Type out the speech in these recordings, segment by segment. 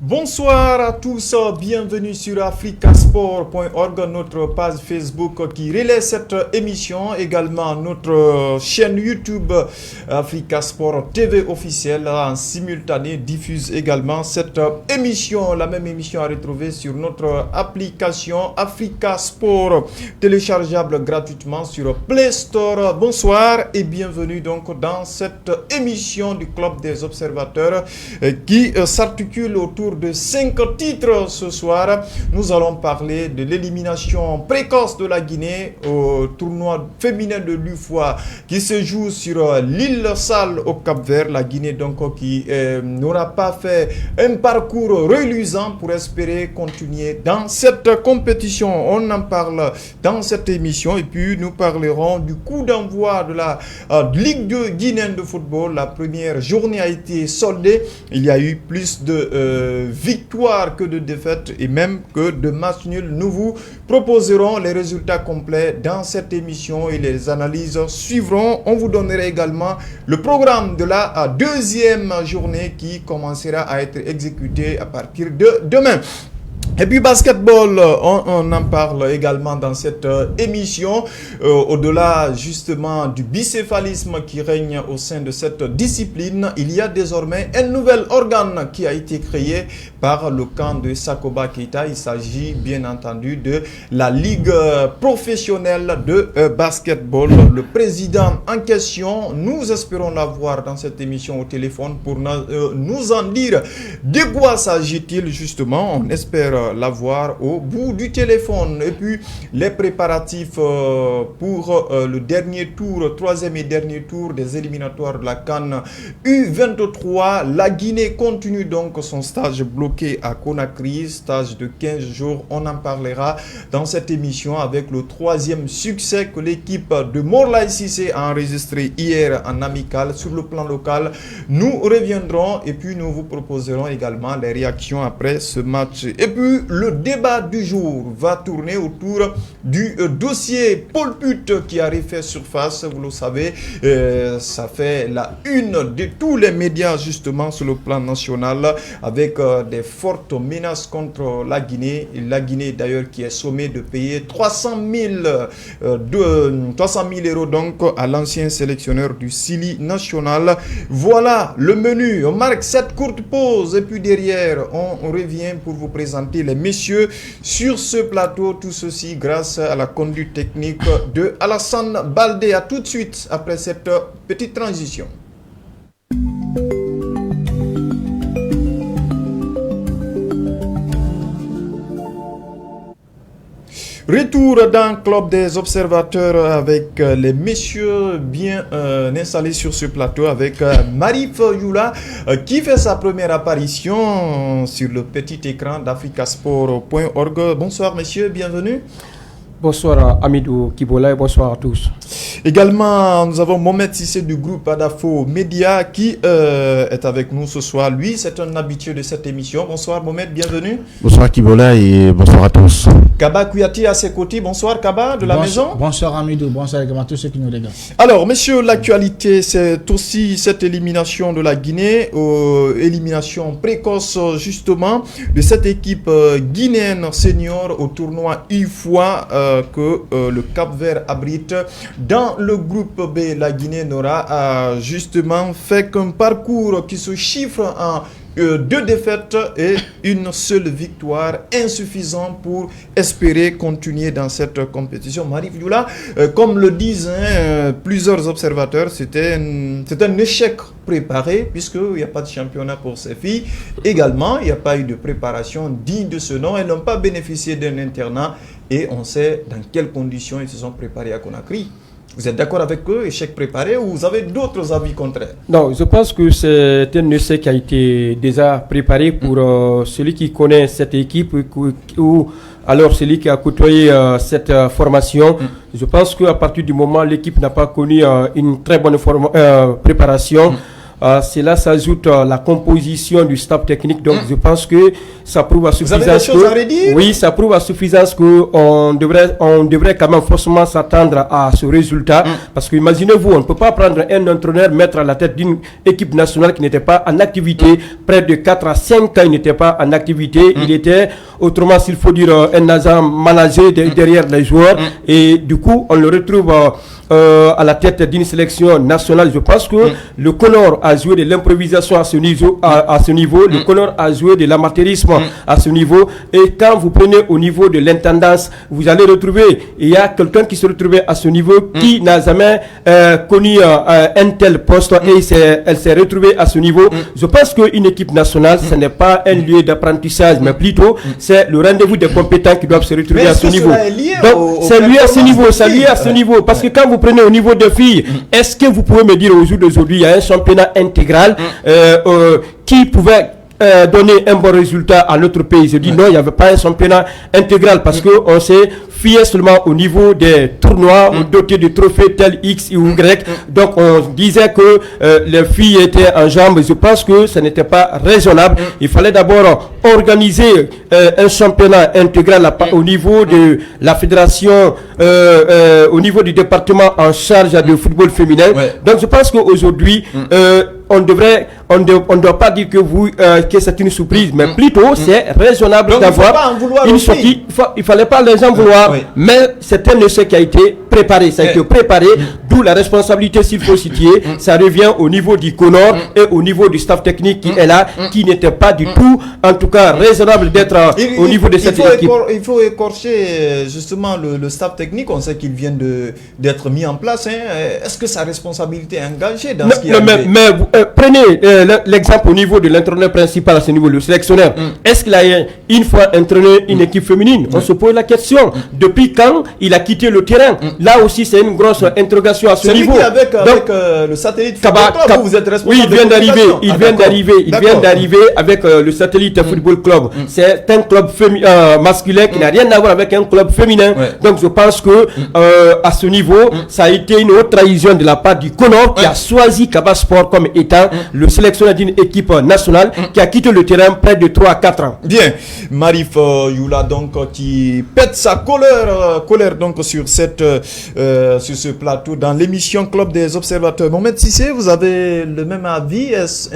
Bonsoir à tous, bienvenue sur africasport.org, notre page Facebook qui relaie cette émission, également notre chaîne YouTube Africasport TV officielle en simultané diffuse également cette émission, la même émission à retrouver sur notre application Africasport téléchargeable gratuitement sur Play Store. Bonsoir et bienvenue donc dans cette émission du Club des Observateurs qui s'articule autour de 5 titres ce soir. Nous allons parler de l'élimination précoce de la Guinée au tournoi féminin de l'UFOA qui se joue sur l'île Sale au Cap-Vert. La Guinée donc qui n'aura pas fait un parcours reluisant pour espérer continuer dans cette compétition. On en parle dans cette émission et puis nous parlerons du coup d'envoi de la Ligue 2 guinéenne de football. La première journée a été soldée. Il y a eu plus de victoire que de défaite et même que de matchs nuls. Nous vous proposerons les résultats complets dans cette émission et les analyses suivront. On vous donnera également le programme de la deuxième journée qui commencera à être exécuté à partir de demain. Et puis basketball, on en parle également dans cette émission, au-delà justement du bicéphalisme qui règne au sein de cette discipline, il y a désormais un nouvel organe qui a été créé par le camp de Sakoba Keita. Il s'agit bien entendu de la Ligue professionnelle de basketball. Le président en question, nous espérons l'avoir dans cette émission au téléphone pour nous en dire de quoi s'agit-il justement. On espère l'avoir au bout du téléphone. Et puis les préparatifs pour le dernier tour, troisième et dernier tour des éliminatoires de la CAN U23. La Guinée continue donc son stage bloqué à Conakry, stage de 15 jours. On en parlera dans cette émission avec le troisième succès que l'équipe de Morlaye Cissé a enregistré hier en amical. Sur le plan local, nous reviendrons et puis nous vous proposerons également les réactions après ce match. Et puis le débat du jour va tourner autour du dossier Paul Put qui a refait surface. Vous le savez, ça fait la une de tous les médias justement sur le plan national avec des fortes menaces contre la Guinée. Et la Guinée d'ailleurs qui est sommée de payer 300 000 euros donc à l'ancien sélectionneur du Sili national. Voilà le menu. On marque cette courte pause et puis derrière on revient pour vous présenter les messieurs sur ce plateau. Tout ceci grâce à la conduite technique de Alassane Baldé. À tout de suite après cette petite transition. Retour dans le Club des Observateurs avec les messieurs bien installés sur ce plateau avec Marif Youla qui fait sa première apparition sur le petit écran d'africasport.org. Bonsoir messieurs, bienvenue. Bonsoir Amidou Kibola et bonsoir à tous. Également, nous avons Mohamed Sissé du groupe Adafo Média qui est avec nous ce soir. Lui, c'est un habitué de cette émission. Bonsoir Mohamed, bienvenue. Bonsoir Kibola et bonsoir à tous. Kaba Kouyaté à ses côtés. Bonsoir Kaba de la maison. Bonsoir Amidou, bonsoir également à tous ceux qui nous regardent. Alors, messieurs, l'actualité, c'est aussi cette élimination de la Guinée, élimination précoce justement de cette équipe guinéenne senior au tournoi UFOA que le Cap-Vert abrite. Dans le groupe B, la Guinée n'aura justement fait qu'un parcours qui se chiffre en 2 défaites et une seule victoire, insuffisant pour espérer continuer dans cette compétition. Marie Fioula, comme le disent plusieurs observateurs, c'est un échec préparé puisqu'il n'y a pas de championnat pour ces filles. Également, il n'y a pas eu de préparation digne de ce nom. Elles n'ont pas bénéficié d'un internat et on sait dans quelles conditions ils se sont préparés à Conakry. Vous êtes d'accord avec eux, échec préparé, ou vous avez d'autres avis contraires? Non, je pense que c'est un essai qui a été déjà préparé pour celui qui connaît cette équipe ou alors celui qui a côtoyé cette formation. Je pense qu'à partir du moment où l'équipe n'a pas connu une très bonne préparation, cela s'ajoute la composition du staff technique. Donc je pense que ça prouve à suffisance. Vous avez des choses à redire? Oui, ça prouve à suffisance qu'on devrait quand même forcément s'attendre à ce résultat. Parce que imaginez-vous, on ne peut pas prendre un entraîneur, mettre à la tête d'une équipe nationale qui n'était pas en activité. Près de 4 à 5 ans, il n'était pas en activité. Il était, autrement s'il faut dire, un agent manager derrière les joueurs. Et du coup, on le retrouve à la tête d'une sélection nationale. Je pense que le Conor a joué de l'improvisation à ce niveau, le Conor a joué de l'amateurisme à ce niveau, et quand vous prenez au niveau de l'intendance, vous allez retrouver, il y a quelqu'un qui se retrouvait à ce niveau qui n'a jamais connu un tel poste et elle s'est retrouvée à ce niveau. Je pense qu'une équipe nationale, ce n'est pas un lieu d'apprentissage, mais plutôt c'est le rendez-vous des compétents qui doivent se retrouver à ce niveau. Donc c'est lié à ce niveau, c'est lié à ce niveau, parce que quand vous prenez au niveau des filles, est-ce que vous pouvez me dire au jour d'aujourd'hui, il y a un championnat intégral qui pouvait donner un bon résultat à notre pays? Je dis non, il n'y avait pas un championnat intégral parce qu'on s'est fié seulement au niveau des tournois dotés de trophées tels X ou Y. Donc on disait que les filles étaient en jambes. Je pense que ce n'était pas raisonnable. Il fallait d'abord organiser un championnat intégral au niveau de la fédération, au niveau du département en charge du football féminin. Donc je pense qu'aujourd'hui, on ne doit pas dire que c'est une surprise, mais plutôt c'est raisonnable d'avoir une sortie. Il ne fallait pas les en vouloir, mais c'est un essai qui a été préparé. Ça a été préparé, d'où la responsabilité, s'il faut situer. Ça revient au niveau du Conor et au niveau du staff technique qui est là, qui n'était pas du tout, en tout cas, raisonnable d'être au niveau de cette équipe. Il faut écorcher justement le staff technique. On sait qu'il vient d'être mis en place. Est-ce que sa responsabilité est engagée dans ce qui est arrivé? Mais prenez l'exemple au niveau de l'entraîneur principal à ce niveau, le sélectionneur. Est-ce qu'il a une fois entraîné une équipe féminine? On se pose la question. Depuis quand il a quitté le terrain? Là aussi, c'est une grosse interrogation à ce niveau. Avec le satellite football club, vous êtes responsable. Oui, il vient d'arriver avec le satellite football club. C'est un club masculin qui n'a rien à voir avec un club féminin. Donc je pense que à ce niveau, ça a été une autre trahison de la part du Conor qui a choisi Kaba Sport comme étant le sélectionneur d'une équipe nationale qui a quitté le terrain près de 3 à 4 ans. Bien, Marie Fioula donc qui pète sa colère donc sur ce plateau dans l'émission Club des observateurs. Mohamed Sissé, vous avez le même avis? Est-ce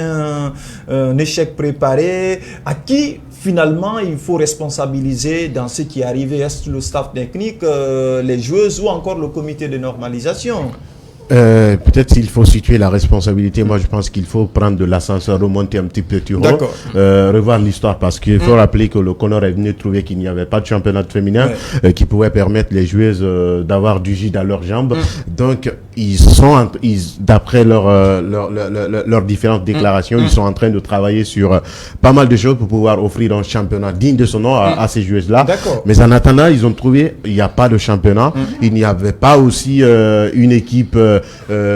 un échec préparé? À qui finalement il faut responsabiliser dans ce qui est arrivé? Est-ce le staff technique, les joueuses ou encore le comité de normalisation? Peut-être qu'il faut situer la responsabilité. Moi, je pense qu'il faut prendre de l'ascenseur, remonter un petit peu plus haut, revoir l'histoire, parce qu'il faut rappeler que le Conor est venu trouver qu'il n'y avait pas de championnat féminin qui pouvait permettre les joueuses d'avoir du jus dans leurs jambes. Donc, d'après leurs différentes déclarations, ils sont en train de travailler sur pas mal de choses pour pouvoir offrir un championnat digne de son nom à ces joueuses-là. Mais en attendant, ils ont trouvé il n'y a pas de championnat. Il n'y avait pas aussi une équipe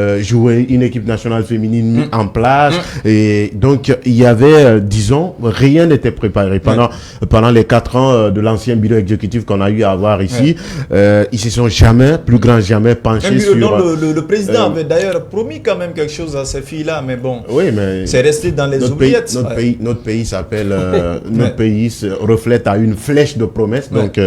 une équipe nationale féminine en place, et donc il y avait disons, rien n'était préparé pendant les 4 ans de l'ancien bureau exécutif qu'on a eu à avoir ici. Ils se sont jamais penchés sur le président avait d'ailleurs promis quand même quelque chose à ces filles-là, mais bon, c'est resté dans les oubliettes. Notre pays s'appelle notre pays se reflète à une flèche de promesses, donc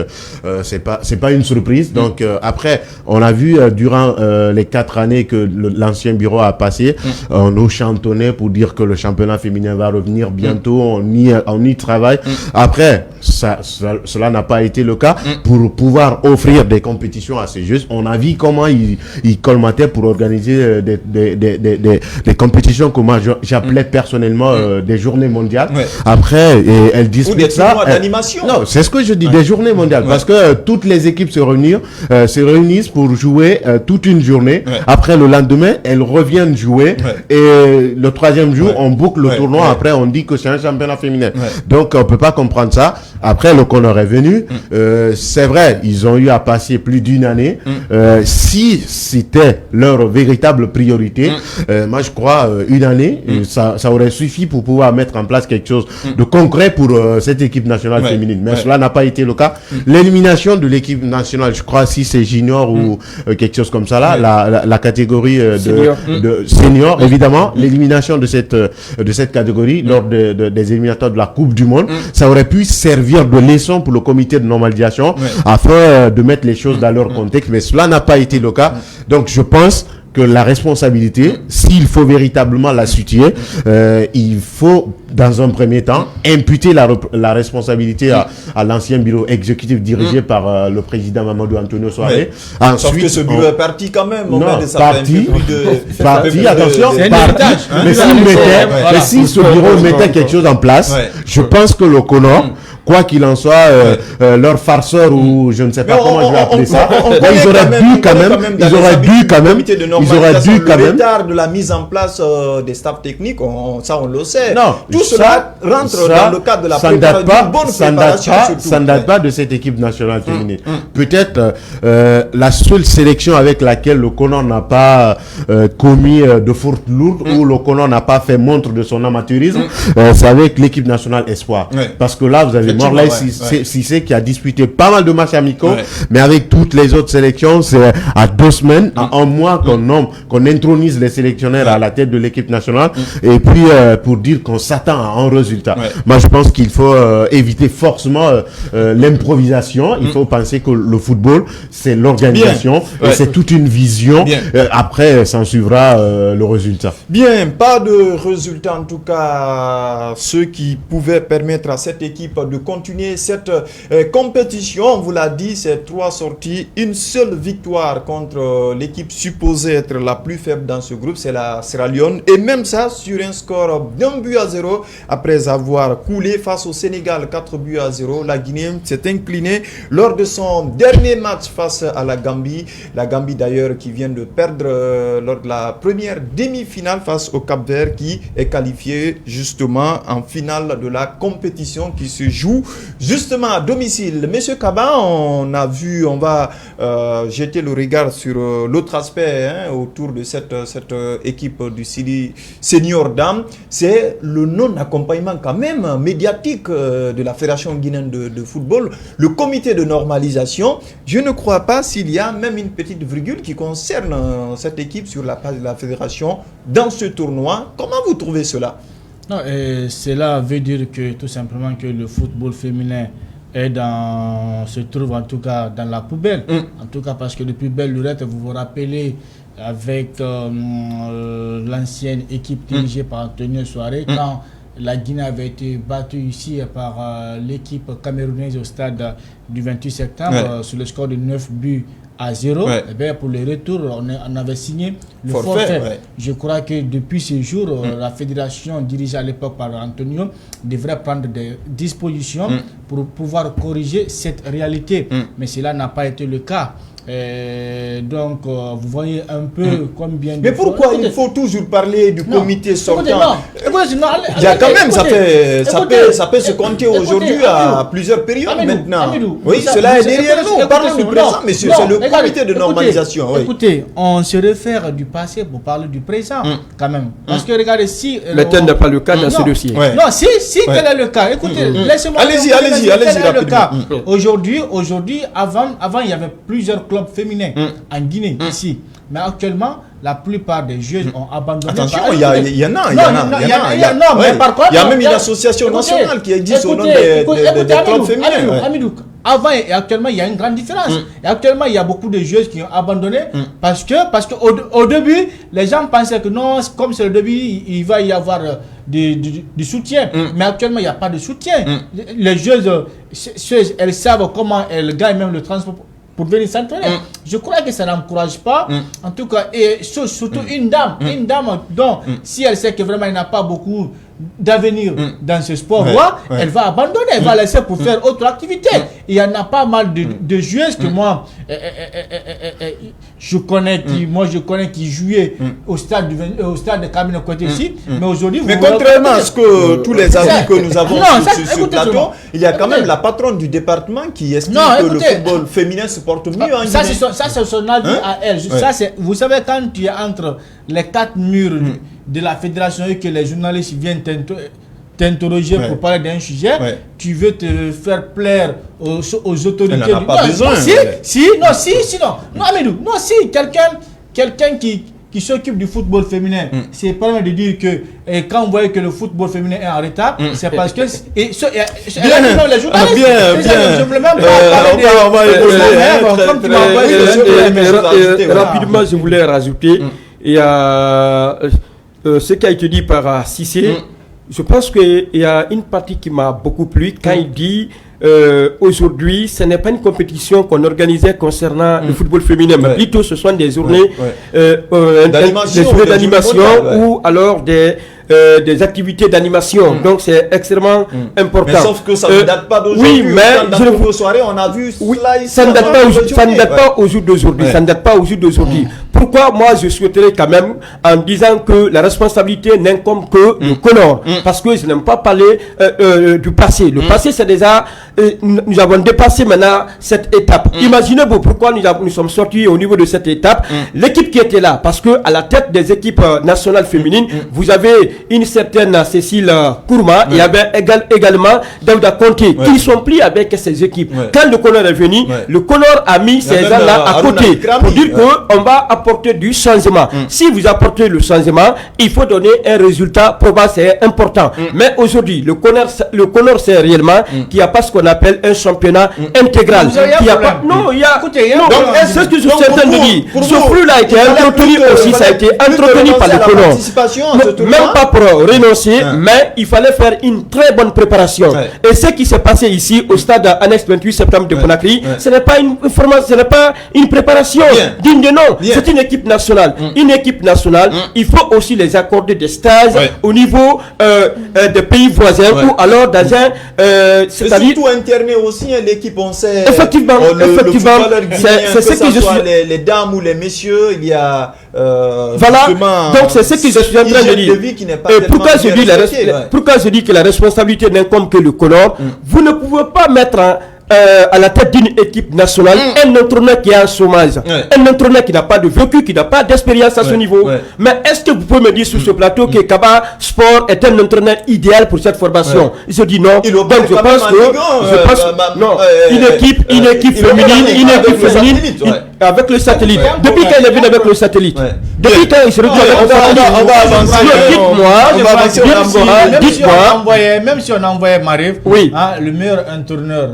c'est pas une surprise. Donc après, on a vu durant les 4 année que l'ancien bureau a passé, on nous chantonnait pour dire que le championnat féminin va revenir bientôt, on y travaille. Après, cela n'a pas été le cas. Pour pouvoir offrir des compétitions assez justes, on a vu comment ils colmataient pour organiser des compétitions que moi j'appelais personnellement des journées mondiales. Après, elles disputent ça. D'animation. Non, c'est ce que je dis, des journées mondiales, parce que toutes les équipes se réunissent pour jouer toute une journée. Après, le lendemain, elles reviennent jouer et le troisième jour, on boucle le tournoi. Après, on dit que c'est un championnat féminin. Donc, on peut pas comprendre ça. Après, le Connor est venu. C'est vrai, ils ont eu à passer plus d'une année. Si c'était leur véritable priorité, moi, je crois, une année, ça aurait suffi pour pouvoir mettre en place quelque chose de concret pour cette équipe nationale féminine. Mais cela n'a pas été le cas. L'élimination de l'équipe nationale, je crois, si c'est junior ou quelque chose comme ça là, la catégorie de senior, évidemment, l'élimination de cette catégorie lors des éliminatoires de la Coupe du Monde, ça aurait pu servir de leçon pour le comité de normalisation afin de mettre les choses dans leur contexte, mais cela n'a pas été le cas. Donc je pense que la responsabilité, s'il faut véritablement la situer, il faut dans un premier temps imputer la responsabilité à l'ancien bureau exécutif dirigé par le président Mamadou Antonio Soare. Ensuite, sauf que ce bureau est parti quand même. Non, parti, attention, parti. Mais si ce bureau mettait quelque chose en place, je pense que le Connor, quoi qu'il en soit, leur farceur ou je ne sais pas comment je vais appeler ça, ils auraient dû quand même, ils auraient dû quand même, le retard de la mise en place des staffs techniques, ça on le sait. Non, tout cela rentre dans le cadre de la préparation. Ça ne date pas de cette équipe nationale féminine. Peut-être la seule sélection avec laquelle le Connor n'a pas commis de fautes lourdes ou le Connor n'a pas fait montre de son amateurisme, c'est avec l'équipe nationale Espoir. Parce que là, vous avez Morlaye Cissé qui a disputé pas mal de matchs amicaux, mais avec toutes les autres sélections, c'est à 2 semaines, à un mois qu'on intronise les sélectionnaires à la tête de l'équipe nationale, et puis pour dire qu'on s'attend à un résultat. Moi, je pense qu'il faut éviter forcément l'improvisation. Il faut penser que le football, c'est l'organisation, et c'est toute une vision. Après, s'en suivra le résultat. Bien, pas de résultat en tout cas, ceux qui pouvaient permettre à cette équipe de continuer cette compétition. On vous l'a dit, c'est 3 sorties, une seule victoire contre l'équipe supposée être la plus faible dans ce groupe, c'est la Sierra Leone, et même ça sur un score d'1-0 après avoir coulé face au Sénégal 4-0. La Guinée s'est inclinée lors de son dernier match face à la Gambie d'ailleurs qui vient de perdre lors de la première demi-finale face au Cap-Vert, qui est qualifié justement en finale de la compétition qui se joue justement à domicile. Monsieur Kaba, on va jeter le regard sur l'autre aspect autour de cette équipe du Sili Senior Dame, c'est le non-accompagnement quand même médiatique de la Fédération guinéenne de football, le comité de normalisation. Je ne crois pas s'il y a même une petite virgule qui concerne cette équipe sur la page de la Fédération dans ce tournoi. Comment vous trouvez cela? Non, cela veut dire que tout simplement que le football féminin se trouve en tout cas dans la poubelle. En tout cas parce que depuis belle lurette, vous vous rappelez avec l'ancienne équipe dirigée par Antonio Soare, quand la Guinée avait été battue ici par l'équipe camerounaise au stade du 28 septembre sur le score de 9-0. Et bien pour le retour, on avait signé le forfait. Je crois que depuis ce jour, la fédération dirigée à l'époque par Antonio devrait prendre des dispositions pour pouvoir corriger cette réalité. Mais cela n'a pas été le cas. Donc, vous voyez un peu combien de... Mais pourquoi il faut toujours parler du comité sortant? Il y a quand même, ça peut se compter aujourd'hui à plusieurs périodes maintenant. Oui, cela est derrière nous. Parlons du présent, monsieur, c'est le comité de normalisation. Écoutez, on se réfère du passé pour parler du présent, quand même. Parce que regardez, si... Mais tel n'est pas le cas dans ce dossier. Non, si tel est le cas, écoutez, laissez-moi... Allez-y, rapidement. Aujourd'hui, avant, il y avait plusieurs clubs féminins en Guinée, ici. Mais actuellement, la plupart des joueuses ont abandonné. Attention, il y en a. Mais par contre, il y a même une association nationale qui existe au nom des clubs féminins. Amidou, avant et actuellement, il y a une grande différence. Et actuellement, il y a beaucoup de joueuses qui ont abandonné parce que au début, les gens pensaient que non, comme c'est le début, il va y avoir du soutien. Mais actuellement, il n'y a pas de soutien. Les joueuses, elles savent comment elles gagnent même le transport pour venir s'entraîner. Je crois que ça n'encourage pas. En tout cas, et surtout une dame dont si elle sait que vraiment il n'a pas beaucoup d'avenir dans ce sport-là, elle va abandonner, elle va laisser pour faire autre activité. Il y en a pas mal de joueuses que moi, je connais qui jouaient au stade de Camino Côté ici, mais aujourd'hui... Mais contrairement à ce que tous les avis que nous avons sur ce plateau, il y a quand même la patronne du département qui estime que le football féminin se porte mieux en Guinée. Ça, c'est son avis à elle. Vous savez, quand tu es entre les 4 murs de la fédération et que les journalistes viennent t'interroger pour parler d'un sujet, tu veux te faire plaire aux autorités. Elle n'en a pas besoin. Non, Amidou, quelqu'un qui s'occupe du football féminin, c'est pas mal de dire que quand vous voyez que le football féminin est en retard, c'est parce que les journalistes, je voulais même pas rapidement, je voulais rajouter, il y a ce qui a été dit par Cissé. Je pense qu'il y a une partie qui m'a beaucoup plu quand il dit aujourd'hui, ce n'est pas une compétition qu'on organisait concernant le football féminin, mais plutôt ce sont des journées d'animation ou alors des activités d'animation. Donc c'est extrêmement important. Mais sauf que ça ne date pas d'aujourd'hui. Oui, mais dans nos soirées, on a vu ça ne date pas au jour d'aujourd'hui. Ça ne date pas au jour d'aujourd'hui. Pourquoi moi je souhaiterais quand même en disant que la responsabilité n'incombe que le Conor, parce que je n'aime pas parler du passé. Le passé c'est déjà nous avons dépassé maintenant cette étape. Imaginez-vous pourquoi nous sommes sortis au niveau de cette étape. L'équipe qui était là, parce que à la tête des équipes nationales féminines, vous avez une certaine Cécile Kourma, il y avait également Daouda Conté qui sont pris avec ces équipes. Quand le Conor est venu, le Conor a mis ces gens-là à côté pour dire qu'on va apporter du changement. Si vous apportez le changement, il faut donner un résultat probable, c'est important. Mais aujourd'hui, le Conor c'est réellement qu'il n'y a pas ce qu'on appelle un championnat intégral. Il y a pas, non, il y a. Écoutez, c'est ce que je suis en train de dire. Ce flux-là a été entretenu aussi, ça a été entretenu par le Conor. Même pas pour renoncer, mais il fallait faire une très bonne préparation. Et ce qui s'est passé ici au stade annexe 28 septembre de Conakry, ce n'est pas une formation, ce n'est pas une préparation digne de nom. C'est une équipe nationale. Une équipe nationale, il faut aussi les accorder des stages au niveau des pays voisins ou alors dans un. C'est surtout interné aussi l'équipe, on sait. Effectivement, c'est ce que je suis. Les dames ou les messieurs, il y a. Voilà, donc c'est ce que je suis en train de dire. Et pourquoi je dis que la responsabilité n'incombe que le Conor, vous ne pouvez pas mettre à la tête d'une équipe nationale un entraîneur qui est en chômage, un entraîneur qui n'a pas de vécu, qui n'a pas d'expérience à ce niveau. Mais est-ce que vous pouvez me dire sur ce plateau que Kaba Sport est un entraîneur idéal pour cette formation? Je dis non. Donc je pense que non, une équipe féminine avec le satellite. Depuis quand il est venu avec le satellite? Depuis quand il se retrouve avec le satellite? Dites-moi. Même si on envoyait Marif, le meilleur entraîneur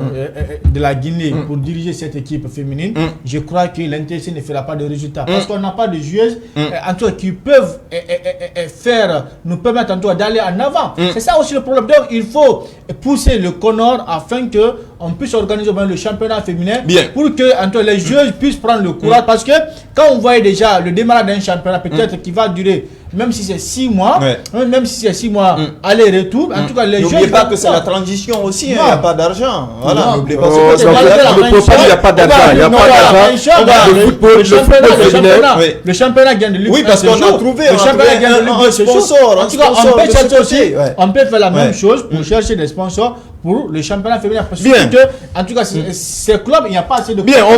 de la Guinée pour diriger cette équipe féminine, je crois que l'intéressé ne fera pas de résultats. Parce qu'on n'a pas de joueuses en tout cas, qui peuvent nous permettre en tout cas d'aller en avant. C'est ça aussi le problème. Donc il faut pousser le Conor afin qu'on puisse organiser le championnat féminin pour que en tout cas, les joueuses puissent prendre le courage. Parce que quand on voit déjà le démarrage d'un championnat peut-être qui va durer, même si c'est 6 mois, aller-retour, en tout cas les joueurs. N'oubliez pas que c'est la transition aussi, il n'y a pas d'argent. Voilà, n'oubliez pas il n'y a pas d'argent. Il n'y a pas d'argent. Le championnat gagne de lui. Oui, parce qu'on a trouvé un sponsor. En tout cas, on peut faire la même chose pour chercher des sponsors pour le championnat féminin. Parce que, en tout cas, ces clubs, il n'y a pas assez de. Bien, on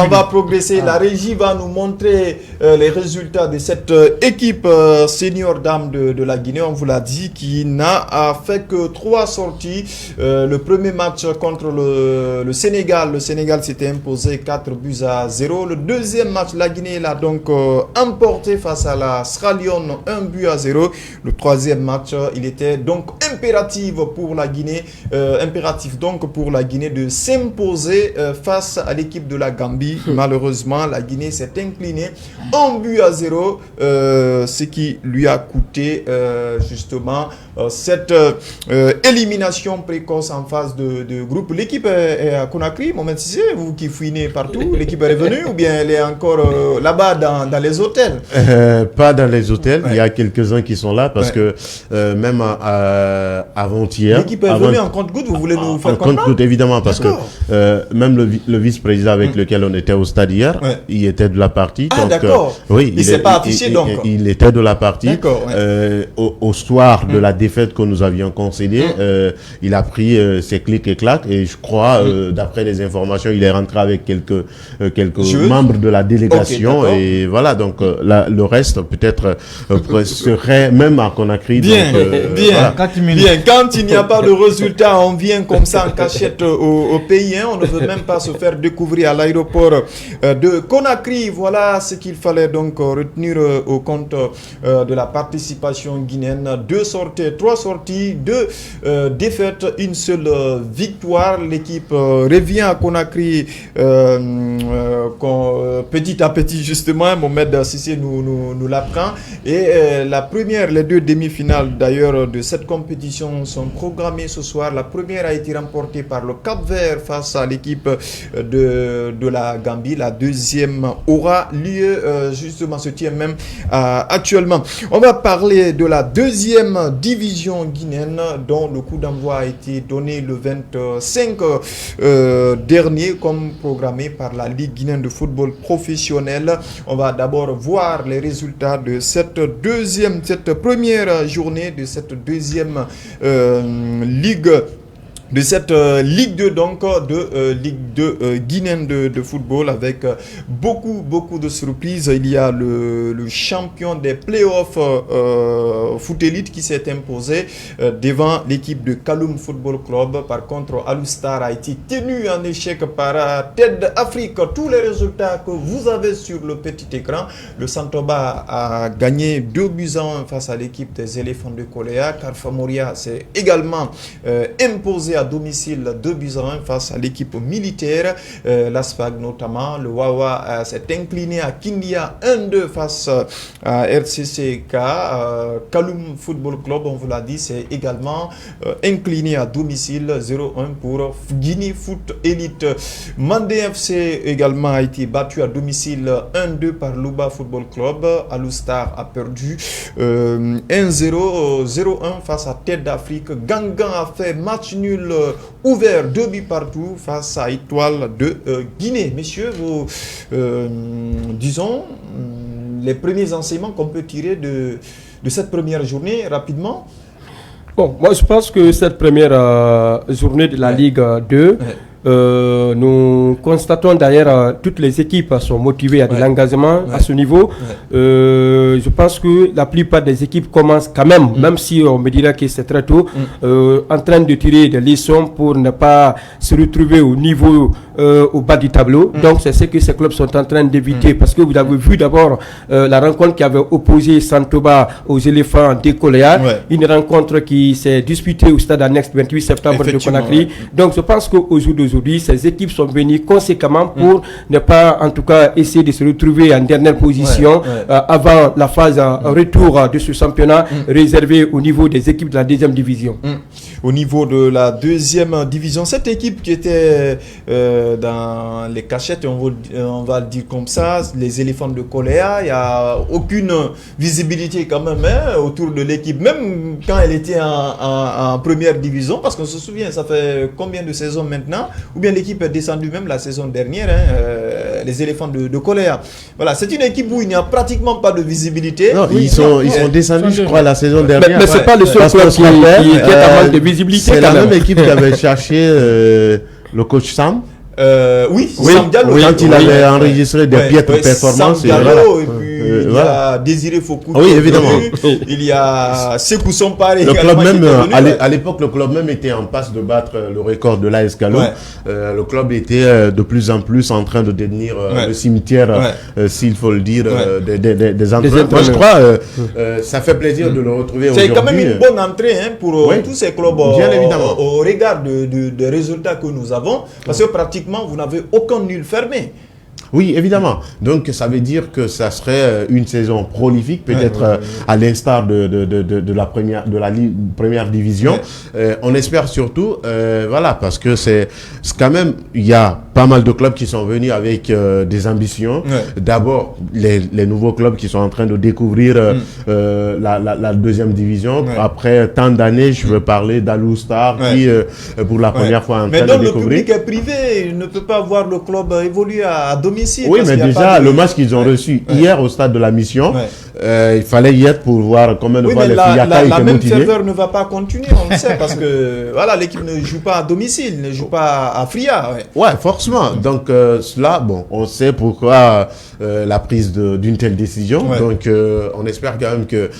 va progresser. La régie va nous montrer les résultats de cette équipe senior dame de la Guinée. On vous l'a dit, qui n'a fait que 3 sorties. Le premier match contre le Sénégal. Le Sénégal s'était imposé 4-0. Le deuxième match, la Guinée l'a donc emporté face à la Sierra Leone 1-0. Le troisième match, il était donc impérative pour la Guinée, impératif donc pour la Guinée de s'imposer face à l'équipe de la Gambie. Malheureusement, la Guinée s'est inclinée 1-0, ce qui lui a coûté justement cette élimination précoce en phase de groupe. L'équipe est à Conakry, Mohamed Cissé, vous qui fouinez partout, l'équipe est revenue ou bien elle est encore là-bas dans les hôtels? Pas dans les hôtels, il y a quelques-uns qui sont là parce que même avant-hier... L'équipe est venue en compte-goutte, vous voulez nous faire comprendre? En compte-goutte, évidemment, parce que même le vice-président avec lequel on était au stade hier, il était de la partie. Ah, d'accord. Oui, il ne s'est pas affiché donc. Il était de la partie. Au soir de la défaite que nous avions concédée, il a pris ses clics et claques et je crois, d'après les informations, il est rentré avec quelques membres de la délégation et voilà, donc le reste peut-être serait même à Conakry. Bien, donc, bien, voilà. Bien. Quand il n'y a pas de résultat, on vient comme ça en cachette au pays. On ne veut même pas se faire découvrir à l'aéroport de Conakry. Voilà ce qu'il fallait donc retenir au compte de la participation guinéenne. 3 sorties, 2 défaites, une seule victoire. L'équipe revient à Conakry petit à petit justement. Mohamed Cissé nous l'apprend. Et les 2 demi-finales d'ailleurs de cette compétition sont programmées ce soir. La première a été remportée par le Cap-Vert face à l'équipe de la Gambie. La deuxième aura lieu justement, se tient même actuellement. On va parler de la deuxième division guinéenne dont le coup d'envoi a été donné le 25 dernier comme programmé par la Ligue guinéenne de football professionnel. On va d'abord voir les résultats de cette première journée de cette deuxième ligue. De cette Ligue 2 donc, Ligue 2 guinéenne de football avec beaucoup de surprises. Il y a le champion des playoffs Foot Elite qui s'est imposé devant l'équipe de Kaloum Football Club. Par contre, Alustar a été tenu en échec par TED Afrique. Tous les résultats que vous avez sur le petit écran. Le Santoba a gagné 2-1 face à l'équipe des éléphants de Koléa. Carfa Moria s'est également imposé à domicile 2-1 face à l'équipe militaire. L'Asfag notamment. Le Wawa s'est incliné à Kindia 1-2 face à RCCK. Kaloum Football Club, on vous l'a dit, c'est également incliné à domicile 0-1 pour Guinée Foot Elite. Mandé FC également a été battu à domicile 1-2 par Luba Football Club. Alustar a perdu 1-0, 0-1 face à Tête d'Afrique. Gangan a fait match nul ouvert 2 buts partout face à Étoile de Guinée. Messieurs, disons les premiers enseignements qu'on peut tirer de cette première journée rapidement. Bon, moi je pense que cette première journée de la Ligue 2, nous constatons d'ailleurs toutes les équipes sont motivées à de l'engagement à ce niveau. Je pense que la plupart des équipes commencent quand même, même si on me dirait que c'est très tôt, en train de tirer des leçons pour ne pas se retrouver au niveau au bas du tableau. Donc c'est ce que ces clubs sont en train d'éviter parce que vous avez vu d'abord la rencontre qui avait opposé Santoba aux éléphants de Koléa, une rencontre qui s'est disputée au stade annexe 28 septembre de Conakry. Donc je pense qu'au jour d'aujourd'hui, ces équipes sont venues conséquemment pour ne pas en tout cas essayer de se retrouver en dernière position avant la phase retour de ce championnat réservé au niveau des équipes de la deuxième division. Au niveau de la deuxième division, cette équipe qui était dans les cachettes, on va le dire comme ça, les éléphants de Koléa, il n'y a aucune visibilité quand même autour de l'équipe, même quand elle était en première division, parce qu'on se souvient, ça fait combien de saisons maintenant, ou bien l'équipe est descendue même la saison dernière, les éléphants de Koléa. Voilà, c'est une équipe où il n'y a pratiquement pas de visibilité. Non, ils sont descendus, je crois, la saison dernière. Mais ce n'est pas le seul club qui est en manque de visibilité. C'est la même équipe qui avait cherché le coach Sam. Oui, Sam Diallo. Quand il avait enregistré des piètres performances. Sam Diallo, et puis il y a Désiré Foucault. Oui, évidemment. Il y a Sékou Sampare. Le club même, à l'époque, le club même était en passe de battre le record de l'AS Calo. Le club était de plus en plus en train de devenir le cimetière, s'il faut le dire, des entraîneurs. Moi, je crois, ça fait plaisir de le retrouver aujourd'hui. C'est quand même une bonne entrée pour tous ces clubs au regard des résultats que nous avons, parce que pratiquement, vous n'avez aucun nul fermé. Oui, évidemment. Donc, ça veut dire que ça serait une saison prolifique, peut-être à l'instar de la première division. On espère surtout, voilà, parce que c'est quand même, il y a pas mal de clubs qui sont venus avec des ambitions. D'abord, les nouveaux clubs qui sont en train de découvrir la deuxième division. Après tant d'années, je veux parler d'Alou Star qui, pour la première fois, en train de découvrir. Mais donc, le public est privé, il ne peut pas voir le club évoluer à domicile. Oui, mais déjà, le match qu'ils ont reçu hier au stade de la Mission, il fallait y être pour voir combien de fois les Fiyaka étaient motivés. La même ferveur ne va pas continuer, on le sait, parce que voilà, l'équipe ne joue pas à domicile, ne joue pas à Fria. Ouais, forcément. Donc, cela, bon, on sait pourquoi la prise d'une telle décision. Donc, on espère quand même que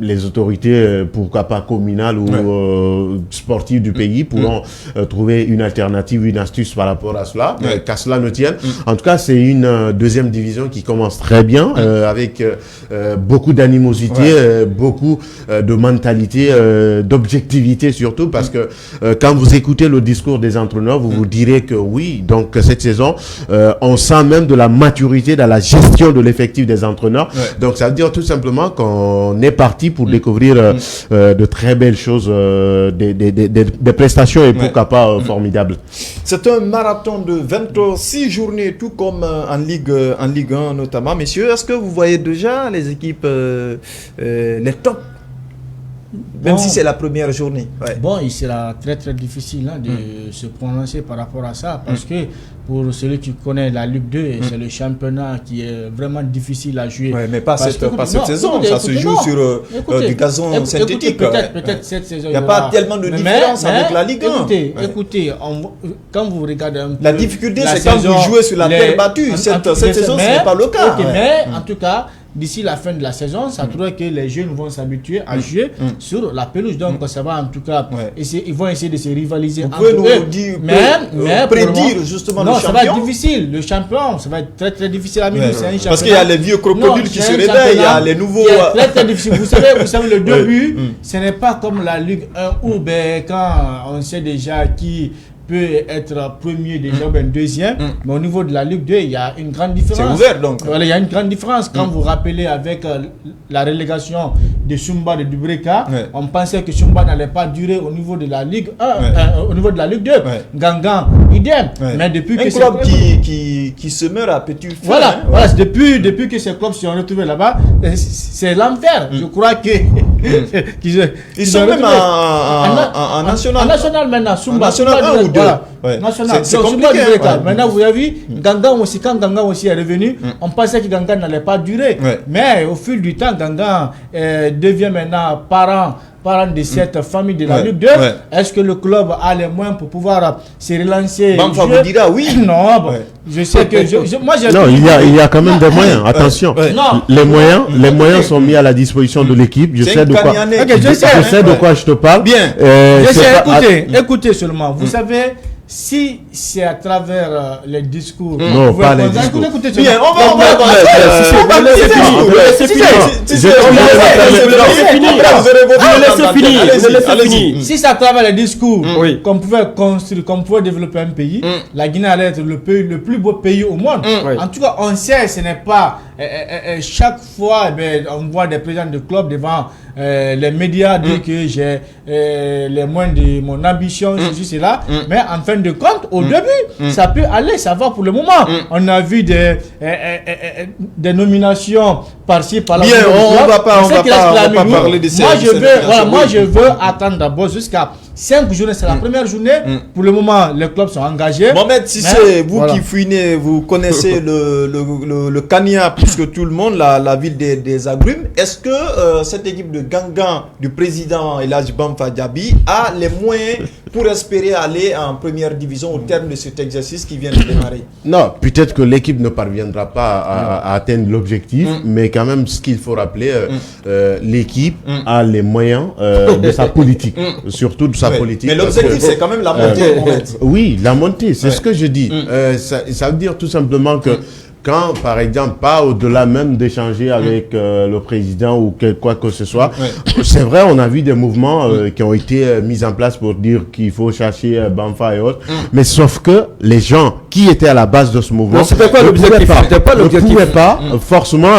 les autorités, pourquoi pas communales ou sportives du pays, pourront trouver une alternative, une astuce par rapport à cela, qu'à cela ne tienne. En tout cas, c'est une deuxième division qui commence très bien, avec beaucoup d'animosité, beaucoup de mentalité, d'objectivité surtout, parce que quand vous écoutez le discours des entraîneurs, vous vous direz que oui, donc cette saison, on sent même de la maturité dans la gestion de l'effectif des entraîneurs. Donc, ça veut dire tout simplement qu'on est parti pour découvrir de très belles choses, des prestations et pourquoi pas formidables. C'est un marathon de 26 journées, tout comme en Ligue 1 notamment. Messieurs, est-ce que vous voyez déjà les équipes, les tops, même si c'est la première journée? Bon, il sera très très difficile de se prononcer par rapport à ça, parce que pour celui qui connaît la Ligue 2, c'est le championnat qui est vraiment difficile à jouer. Mais pas cette saison, ça se joue sur du gazon synthétique. Peut-être cette saison. Il n'y a pas tellement de différence avec la Ligue 1. Écoutez, quand vous regardez un peu, la difficulté, c'est quand vous jouez sur la terre battue. Cette saison, ce n'est pas le cas. Mais en tout cas, d'ici la fin de la saison, ça trouve que les jeunes vont s'habituer à jouer sur la pelouse. Donc, ça va en tout cas, ils vont essayer de se rivaliser entre eux. Vous pouvez nous dire, prédire justement le champion? Ça va être difficile. Le champion, ça va être très très difficile à minuit. Parce qu'il y a les vieux crocodiles qui se réveillent, il y a les nouveaux. Très très difficile. Vous savez, le début, ce n'est pas comme la Ligue 1 où quand on sait déjà qui peut être premier déjà ou deuxième, mais au niveau de la Ligue 2, il y a une grande différence. C'est ouvert donc. Voilà, il y a une grande différence. Quand vous rappelez avec la relégation de Sumba de Dubreka, on pensait que Sumba n'allait pas durer au niveau de la Ligue 1, au niveau de la Ligue 2. Gangan, idem. Mais depuis que club qui se meurt à petit feu. Voilà, depuis que ces clubs se sont retrouvés là-bas, c'est l'enfer. Je crois que ils sont même en national. En national maintenant, Sumba. National 1 ou 2. National. C'est compliqué. Maintenant, vous avez vu, Gangan aussi, quand Gangan aussi est revenu, on pensait que Gangan n'allait pas durer. Mais au fil du temps, Gangan devient maintenant parent de cette famille de la Ligue 2. Est-ce que le club a les moyens pour pouvoir se relancer? Bamfa vous dira oui. Non, je sais que non, il y a quand même des moyens. Attention, les moyens sont mis à la disposition de l'équipe. Je sais de quoi je te parle. Bien. Écoutez seulement. Vous savez, si c'est à travers les discours, non, pas les discours. Écoutez, bien, on va finir. Si c'est à travers les discours qu'on pouvait construire, qu'on pouvait développer un pays, la Guinée allait être le plus beau pays au monde. En tout cas, on sait, ce n'est pas chaque fois, on voit des présidents de clubs devant les médias dire que j'ai les moyens de mon ambition, ceci, cela. Mais en fin de compte, au début, ça peut aller, ça va pour le moment. On a vu des nominations par-ci, par-là. Bien, on va pas parler de ça. Moi, je veux attendre d'abord jusqu'à 5 journées, c'est la première journée. Pour le moment, les clubs sont engagés. Mohamed, si c'est vous qui fouinez, vous connaissez le Kania plus que tout le monde, la ville des agrumes. Est-ce que cette équipe de Gangan du président Elhadji Bamfa Diaby a les moyens pour espérer aller en première division au terme de cet exercice qui vient de démarrer? Non, peut-être que l'équipe ne parviendra pas à atteindre l'objectif, mais quand même, ce qu'il faut rappeler, l'équipe a les moyens de sa politique, surtout de sa politique. Mais l'objectif, c'est quand même la montée. Oui, la montée, c'est ce que je dis. Ça veut dire tout simplement que quand, par exemple, pas au-delà même d'échanger avec le président ou quoi que ce soit, c'est vrai, on a vu des mouvements qui ont été mis en place pour dire qu'il faut chercher Banfa et autres, mais sauf que les gens qui étaient à la base de ce mouvement ne pouvaient pas forcément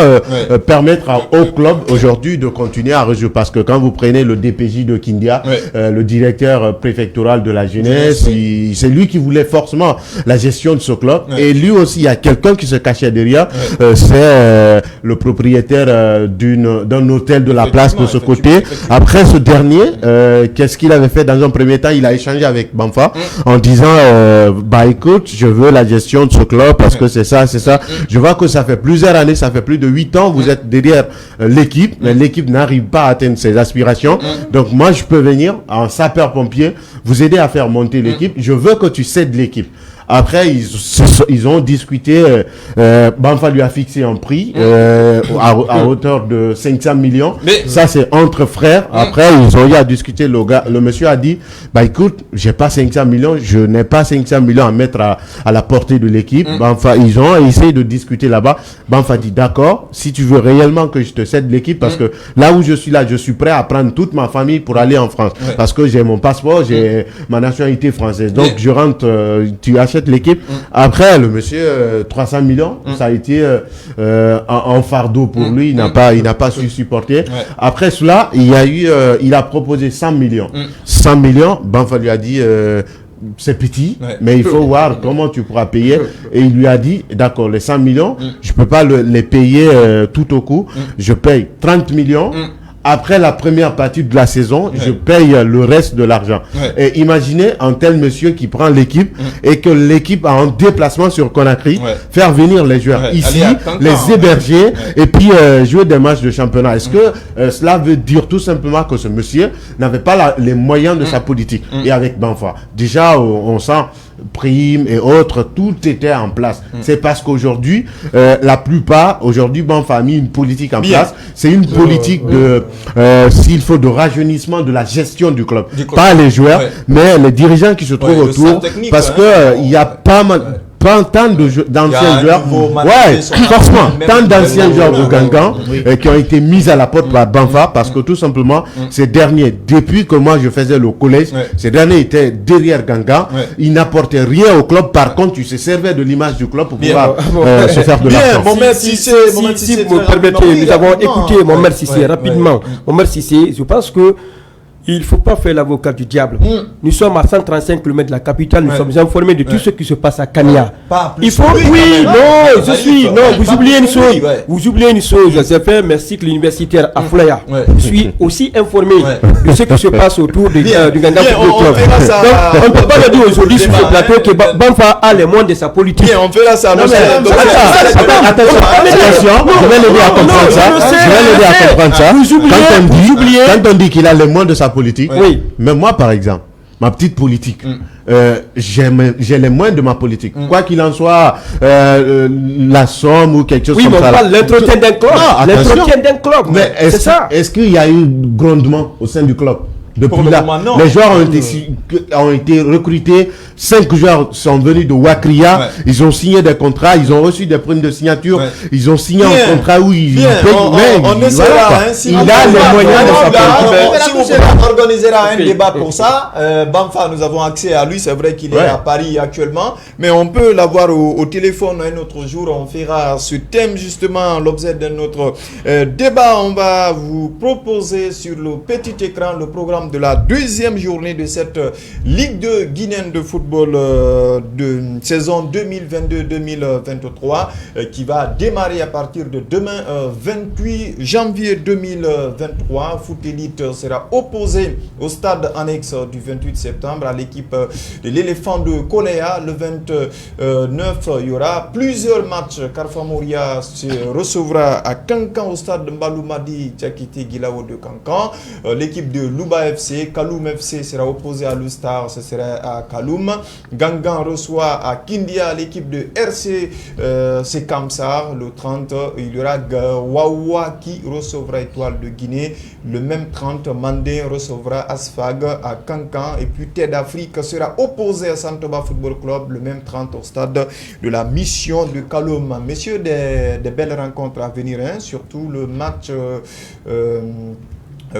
permettre au club aujourd'hui de continuer à rejouer, parce que quand vous prenez le DPJ de Kindia, le directeur préfectoral de la jeunesse, c'est lui qui voulait forcément la gestion de ce club, et lui aussi, il y a quelqu'un qui se cachait derrière, c'est le propriétaire d'un hôtel de la place de ce côté. Après, ce dernier, qu'est-ce qu'il avait fait dans un premier temps? Il a échangé avec Banfa en disant bah écoute, je veux la gestion de ce club parce que c'est ça. Je vois que ça fait plusieurs années, ça fait plus de 8 ans, vous êtes derrière l'équipe, mais l'équipe n'arrive pas à atteindre ses aspirations. Donc moi, je peux venir en sapeur-pompier, vous aider à faire monter l'équipe. Je veux que tu cèdes l'équipe. Après, ils ont discuté, Banfa lui a fixé un prix à hauteur de 500 millions. Mais, ça, c'est entre frères. Après, ils ont eu à discuter. Le monsieur a dit, bah écoute, j'ai pas 500 millions, je n'ai pas 500 millions à mettre à la portée de l'équipe. Banfa, ils ont essayé de discuter là-bas. Banfa dit, d'accord, si tu veux réellement que je te cède l'équipe, parce que là où je suis là, je suis prêt à prendre toute ma famille pour aller en France. Parce que j'ai mon passeport, j'ai ma nationalité française. Donc, je rentre, tu achètes l'équipe. Après, le monsieur, 300 millions, ça a été un fardeau pour lui. Il n'a pas su supporter. Après cela, il a proposé 100 millions. 100 millions, Banfa lui a dit c'est petit, mais il faut voir comment tu pourras payer. Et il lui a dit, d'accord, les 100 millions, je peux pas les payer tout au coup. Je paye 30 millions. Après la première partie de la saison, je paye le reste de l'argent. Et imaginez un tel monsieur qui prend l'équipe et que l'équipe a un déplacement sur Conakry, faire venir les joueurs ici, les héberger et puis jouer des matchs de championnat. Est-ce que cela veut dire tout simplement que ce monsieur n'avait pas les moyens de sa politique? Et avec Banfa, déjà on sent primes et autres, tout était en place. C'est parce qu'aujourd'hui, la plupart, aujourd'hui, Banfa a mis une politique en place. C'est une politique de, s'il faut, de rajeunissement de la gestion du club. Pas les joueurs, mais les dirigeants qui se trouvent autour, parce que il y a pas mal... Pas tant d'anciens joueurs, forcément, tant d'anciens joueurs de Gangan qui ont été mis à la porte par Banfa, parce que tout simplement, ces derniers, depuis que moi je faisais le collège, ces derniers étaient derrière Gangan, ils n'apportaient rien au club. Par contre, ils se servaient de l'image du club pour pouvoir se faire de l'argent. Si vous me permettez, nous avons écouté Mohamed Sissé rapidement. Mohamed Sissé, je pense que il ne faut pas faire l'avocat du diable. Nous sommes à 135 km de la capitale, nous sommes informés de tout ce qui se passe à Kania. Il faut, vous oubliez une chose. Vous oubliez une chose, j'ai fait mes cycles universitaires à Foulaya. Je suis aussi informé de ce qui se passe autour du Ganga Football Club. Donc, on ne peut pas le dire aujourd'hui sur ce plateau que Banfa a les moyens de sa politique. Bien, on fait là ça. Attention, je vais l'aider à comprendre ça. Quand on dit qu'il a les moyens de sa politique, mais moi par exemple, ma petite politique, j'ai les moyens de ma politique. Quoi qu'il en soit, la somme ou quelque chose comme ça. Oui, mais on parle l'entretien d'un club. L'entretien d'un club. Mais est-ce qu'il y a eu grondement au sein du club? Depuis là, les joueurs ont été recrutés. 5 joueurs sont venus de Wakria. Ils ont signé des contrats. Ils ont reçu des primes de signature. Ils ont signé un contrat où ils on essaiera. Il a les moyens de sa politique. Si vous organisera un débat pour ça, Banfa, nous avons accès à lui. C'est vrai qu'il est à Paris actuellement, mais on peut l'avoir au téléphone un autre jour. On fera ce thème justement l'objet de notre débat. On va vous proposer sur le petit écran le programme de la deuxième journée de cette Ligue 2 guinéenne de football de saison 2022-2023 qui va démarrer à partir de demain 28 janvier 2023. Foot Elite sera opposé au stade annexe du 28 septembre à l'équipe de l'éléphant de Koléa. Le 29, il y aura plusieurs matchs. Carfa Mouria se recevra à Kankan au stade de Mbaloumadi Tchakiti Gilao de Kankan. L'équipe de Louba FC. Kaloum FC sera opposé à l'Oustar, ce sera à Kaloum. Gangan reçoit à Kindia l'équipe de RC Sekamsar. Le 30, il y aura Wawa qui recevra Étoile de Guinée. Le même 30, Mandé recevra Asfag à Kankan. Et puis Tête d'Afrique sera opposé à Santoba Football Club. Le même 30 au stade de la Mission de Kaloum. Messieurs, des belles rencontres à venir, hein, surtout le match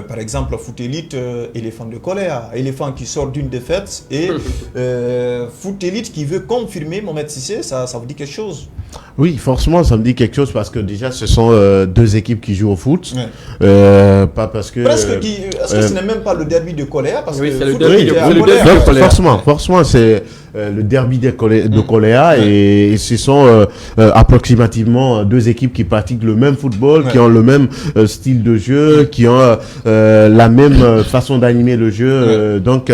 par exemple Foot Elite, Éléphant de Coléa, Éléphant qui sort d'une défaite et Foot Elite qui veut confirmer Mohamed Cissé, ça vous dit quelque chose? Oui, forcément, ça me dit quelque chose parce que déjà, ce sont deux équipes qui jouent au foot. Pas parce que... Presque est-ce que ce n'est même pas le derby de Coléa? Parce que c'est le derby de Coléa. Forcément, c'est le derby de Coléa et ce sont approximativement deux équipes qui pratiquent le même football, qui ont le même style de jeu, qui ont la même façon d'animer le jeu. Donc,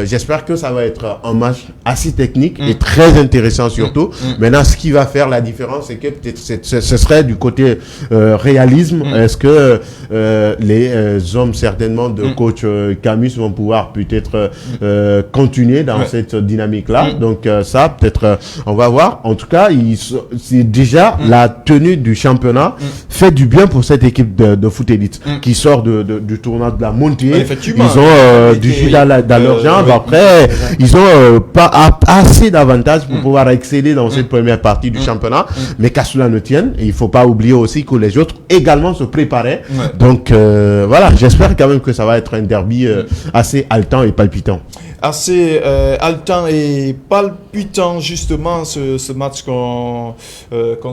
j'espère que ça va être un match assez technique et très intéressant surtout. Maintenant, ce qui va faire la différence, c'est que peut-être ce serait du côté réalisme. Est-ce que les hommes certainement de coach Camus vont pouvoir peut-être continuer dans cette dynamique-là? Donc ça, peut-être, on va voir. En tout cas, c'est déjà la tenue du championnat fait du bien pour cette équipe de Foot Elite qui sort du tournoi de la montée. Ils ont du jus dans leur jambe. Après, ils ont pas assez d'avantages pour pouvoir exceller dans cette première partie du championnat. Mais qu'à cela ne tienne, il faut pas oublier aussi que les autres également se préparaient. Donc voilà, j'espère quand même que ça va être un derby assez haletant et palpitant. Assez haletant et palpitant justement ce match qu'on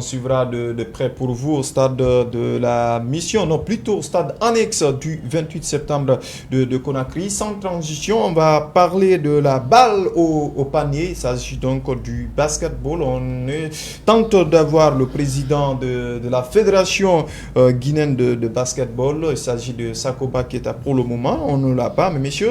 suivra de près pour vous au stade de la Mission, non plutôt au stade annexe du 28 septembre de Conakry. Sans transition, on va parler de la balle au panier. Il s'agit donc du basketball. On tente d'avoir le président de la fédération guinéenne de basketball. Il s'agit de Sakoba Keita pour le moment. On ne l'a pas, mais messieurs,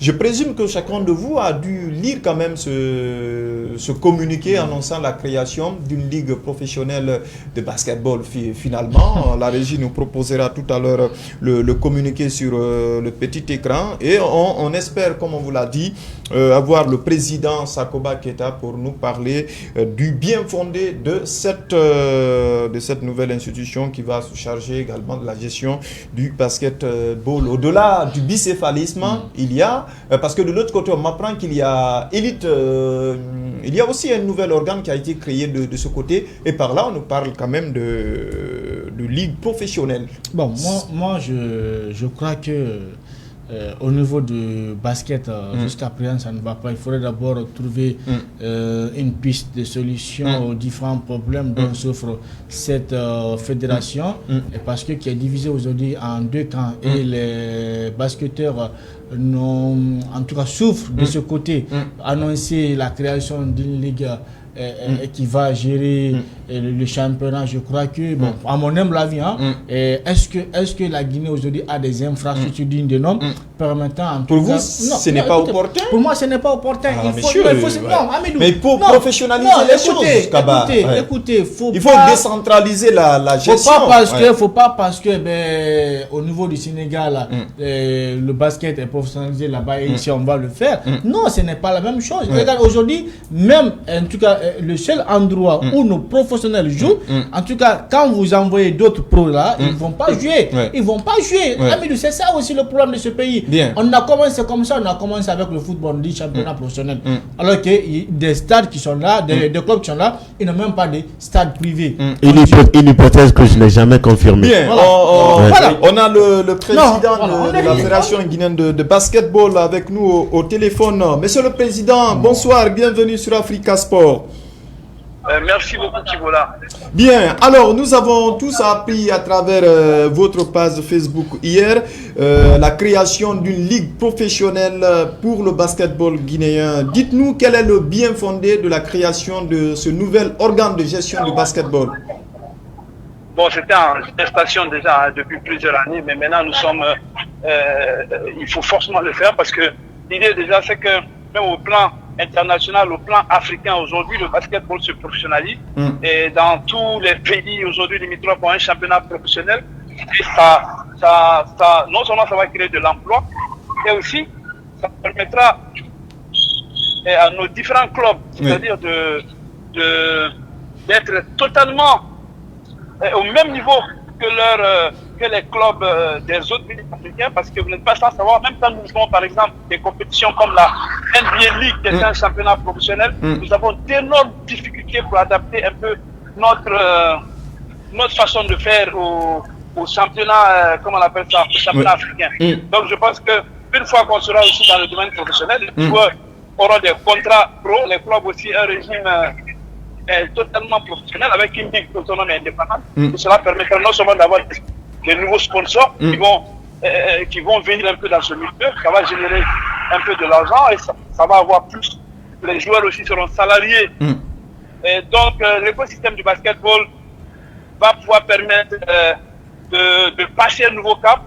je présume que chacun de vous a dû lire quand même ce communiqué annonçant la création d'une ligue professionnelle de basketball. Finalement, la régie nous proposera tout à l'heure le communiqué sur le petit écran et on espère, comme on vous l'a dit, avoir le président Sakoba Keita pour nous parler du bien fondé de cette nouvelle institution qui va se charger également de la gestion du basketball. Au-delà du bicéphalisme, il y a, parce que de l'autre côté, on m'apprend qu'il y a Élite, il y a aussi un nouvel organe qui a été créé de ce côté, et par là, on nous parle quand même de ligue professionnelle. Bon, moi je crois que au niveau du basket, jusqu'à présent, ça ne va pas. Il faudrait d'abord trouver une piste de solution aux différents problèmes dont souffre cette fédération, et parce que qui est divisée aujourd'hui en deux camps, et les basketteurs en tout cas souffrent de ce côté. Annoncer la création d'une ligue qui va gérer le championnat, je crois que, bon, à mon humble avis, est-ce que la Guinée aujourd'hui a des infrastructures dignes de nom permettant en pour vous, ce n'est pas opportun? Pour moi, ce n'est pas opportun. Mais pour professionnaliser les choses, écoutez, il faut décentraliser la gestion. Faut pas parce que au niveau du Sénégal, le basket est professionnalisé là-bas et ici on va le faire. Non, ce n'est pas la même chose. Regarde, aujourd'hui, même en tout cas, le seul endroit où nos professionnels jouent, en tout cas, quand vous envoyez d'autres pros là, ils ne vont pas jouer. Ils vont pas jouer. Amidou, c'est ça aussi le problème de ce pays. On a commencé comme ça, on a commencé avec le football, du championnat professionnel. Alors que des stades qui sont là, des clubs qui sont là, ils n'ont même pas de stades privés. Une hypothèse que je n'ai jamais confirmée. Bien, on a le président de la Fédération guinéenne de basketball avec nous au téléphone. Monsieur le président, bonsoir, bienvenue sur Africa Sport. Merci beaucoup, Tibola. Bien, alors nous avons tous appris à travers votre page Facebook hier la création d'une ligue professionnelle pour le basketball guinéen. Dites-nous quel est le bien fondé de la création de ce nouvel organe de gestion du basketball. Bon, c'était en gestation déjà depuis plusieurs années, mais maintenant nous sommes, il faut forcément le faire parce que l'idée déjà c'est que même au plan international, au plan africain, aujourd'hui le basketball se professionnalise et dans tous les pays aujourd'hui limitrophes ont un championnat professionnel et ça non seulement ça va créer de l'emploi, Et aussi, ça permettra à nos différents clubs, c'est-à-dire d'être totalement au même niveau que les clubs des autres pays africains, parce que vous n'êtes pas sans savoir, même quand nous jouons par exemple des compétitions comme la NBA League, qui est un championnat professionnel, nous avons d'énormes difficultés pour adapter un peu notre façon de faire au championnat, comment on appelle ça, au championnat africain. Donc je pense que une fois qu'on sera aussi dans le domaine professionnel, les joueurs auront des contrats pro, les clubs aussi un régime totalement professionnel avec une ligue autonome et indépendante. Et cela permettra non seulement d'avoir des nouveaux sponsors qui vont venir un peu dans ce milieu, ça va générer un peu de l'argent et ça va avoir plus. Les joueurs aussi seront salariés. Et donc l'écosystème du basketball va pouvoir permettre de passer un nouveau cap,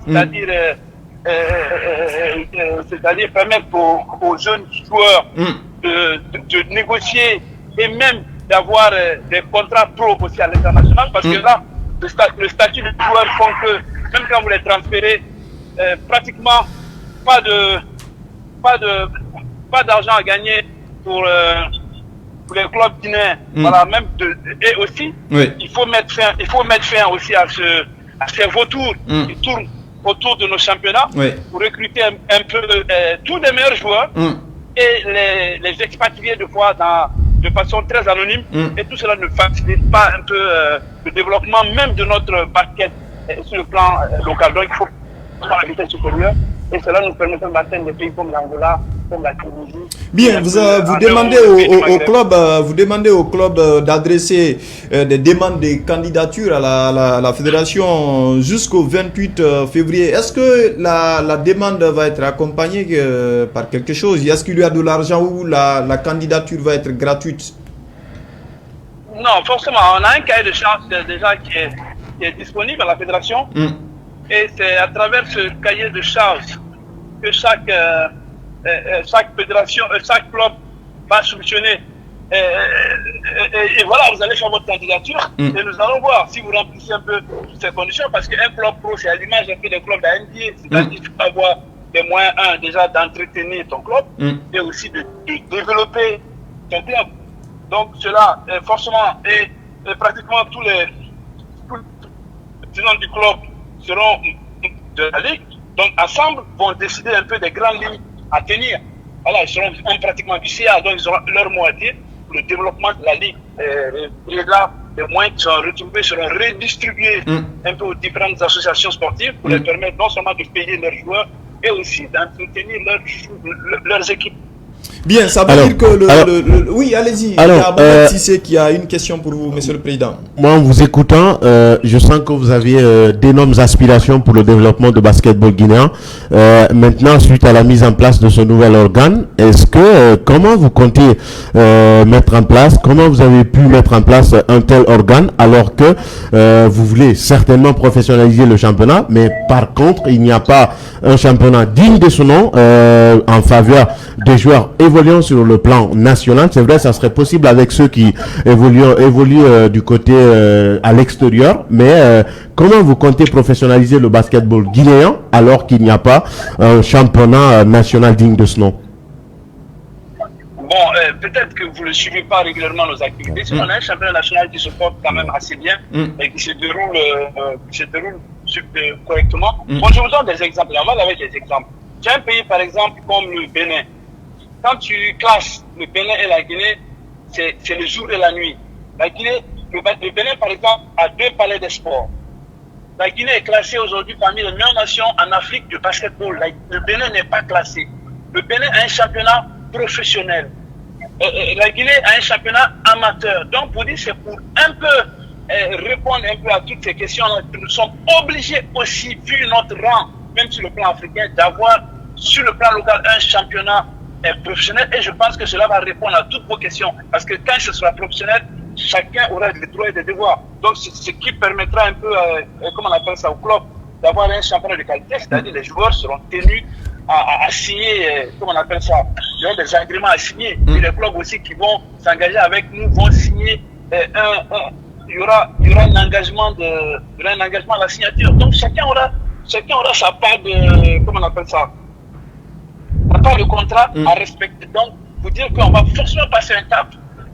c'est-à-dire permettre aux jeunes joueurs de négocier et même d'avoir des contrats pro aussi à l'international, parce que là, le statut des joueurs font que, même quand vous les transférez, pratiquement pas d'argent à gagner pour les clubs guinéens. Voilà, même et aussi, il faut mettre fin aussi à ces vautours qui tournent autour de nos championnats pour recruter un peu tous les meilleurs joueurs et les expatrier de fois de façon très anonyme, et tout cela ne facilite pas un peu le développement même de notre basket sur le plan local. Donc il faut prendre la vitesse supérieure, et cela nous permettra d'atteindre des pays comme l'Angola, comme la Tunisie. Bien, vous demandez au club d'adresser des demandes de candidature à la fédération jusqu'au 28 février. Est-ce que la demande va être accompagnée par quelque chose? Est-ce qu'il y a de l'argent ou la candidature va être gratuite? Non, forcément. On a un cahier de charges déjà qui est disponible à la fédération. Et c'est à travers ce cahier de charges que chaque fédération, chaque club va soumissionner. Et voilà, vous allez faire votre candidature et nous allons voir si vous remplissez un peu toutes ces conditions, parce qu'un club pro, c'est à l'image un peu des clubs de la NBA, c'est-à-dire qu'il faut avoir des moyens, déjà d'entretenir ton club et aussi de développer ton club. Donc cela, forcément, et pratiquement tous les présidents du club seront de la Ligue, donc ensemble vont décider un peu des grandes lignes à tenir. Voilà, ils seront pratiquement du CA, donc ils auront leur mot à dire pour le développement de la Ligue. Et là, les moyens qui sont retrouvés seront redistribués un peu aux différentes associations sportives pour les permettre non seulement de payer leurs joueurs, et aussi d'entretenir leurs équipes. Bien, ça veut dire que oui, allez-y. Il y a Mohamed Sissé qui a une question pour vous, Monsieur le Président. Moi, en vous écoutant, je sens que vous aviez d'énormes aspirations pour le développement de basketball guinéen. Maintenant, suite à la mise en place de ce nouvel organe, comment vous comptez comment vous avez pu mettre en place un tel organe, alors que vous voulez certainement professionnaliser le championnat, mais par contre, il n'y a pas un championnat digne de son nom en faveur des joueurs évoluant sur le plan national. C'est vrai, ça serait possible avec ceux qui évoluent du côté à l'extérieur, mais comment vous comptez professionnaliser le basketball guinéen alors qu'il n'y a pas un championnat national digne de ce nom? Bon, peut-être que vous ne suivez pas régulièrement nos activités. On a un championnat national qui se porte quand même assez bien et qui se déroule correctement. Bon, je vous donne des exemples. On va avec des exemples. J'ai un pays, par exemple, comme le Bénin. Quand tu classes le Bénin et la Guinée, c'est le jour et la nuit. La Guinée, le Bénin, par exemple, a 2 palais des sports. La Guinée est classée aujourd'hui parmi les meilleures nations en Afrique de basketball. Le Bénin n'est pas classé. Le Bénin a un championnat professionnel. La Guinée a un championnat amateur. Donc, pour dire, c'est pour un peu répondre un peu à toutes ces questions-là que nous sommes obligés aussi, vu notre rang, même sur le plan africain, d'avoir sur le plan local un championnat professionnel, et je pense que cela va répondre à toutes vos questions, parce que quand ce sera professionnel, chacun aura des droits et des devoirs. Donc c'est ce qui permettra un peu, comment on appelle ça, au club, d'avoir un championnat de qualité, c'est-à-dire les joueurs seront tenus à signer, comment on appelle ça, ils auront des agréments à signer, et les clubs aussi qui vont s'engager avec nous vont signer il y aura un engagement à la signature. Donc chacun aura sa part de, comment on appelle ça, pas de contrat à respecter. Donc, vous dire qu'on va forcément passer un cap.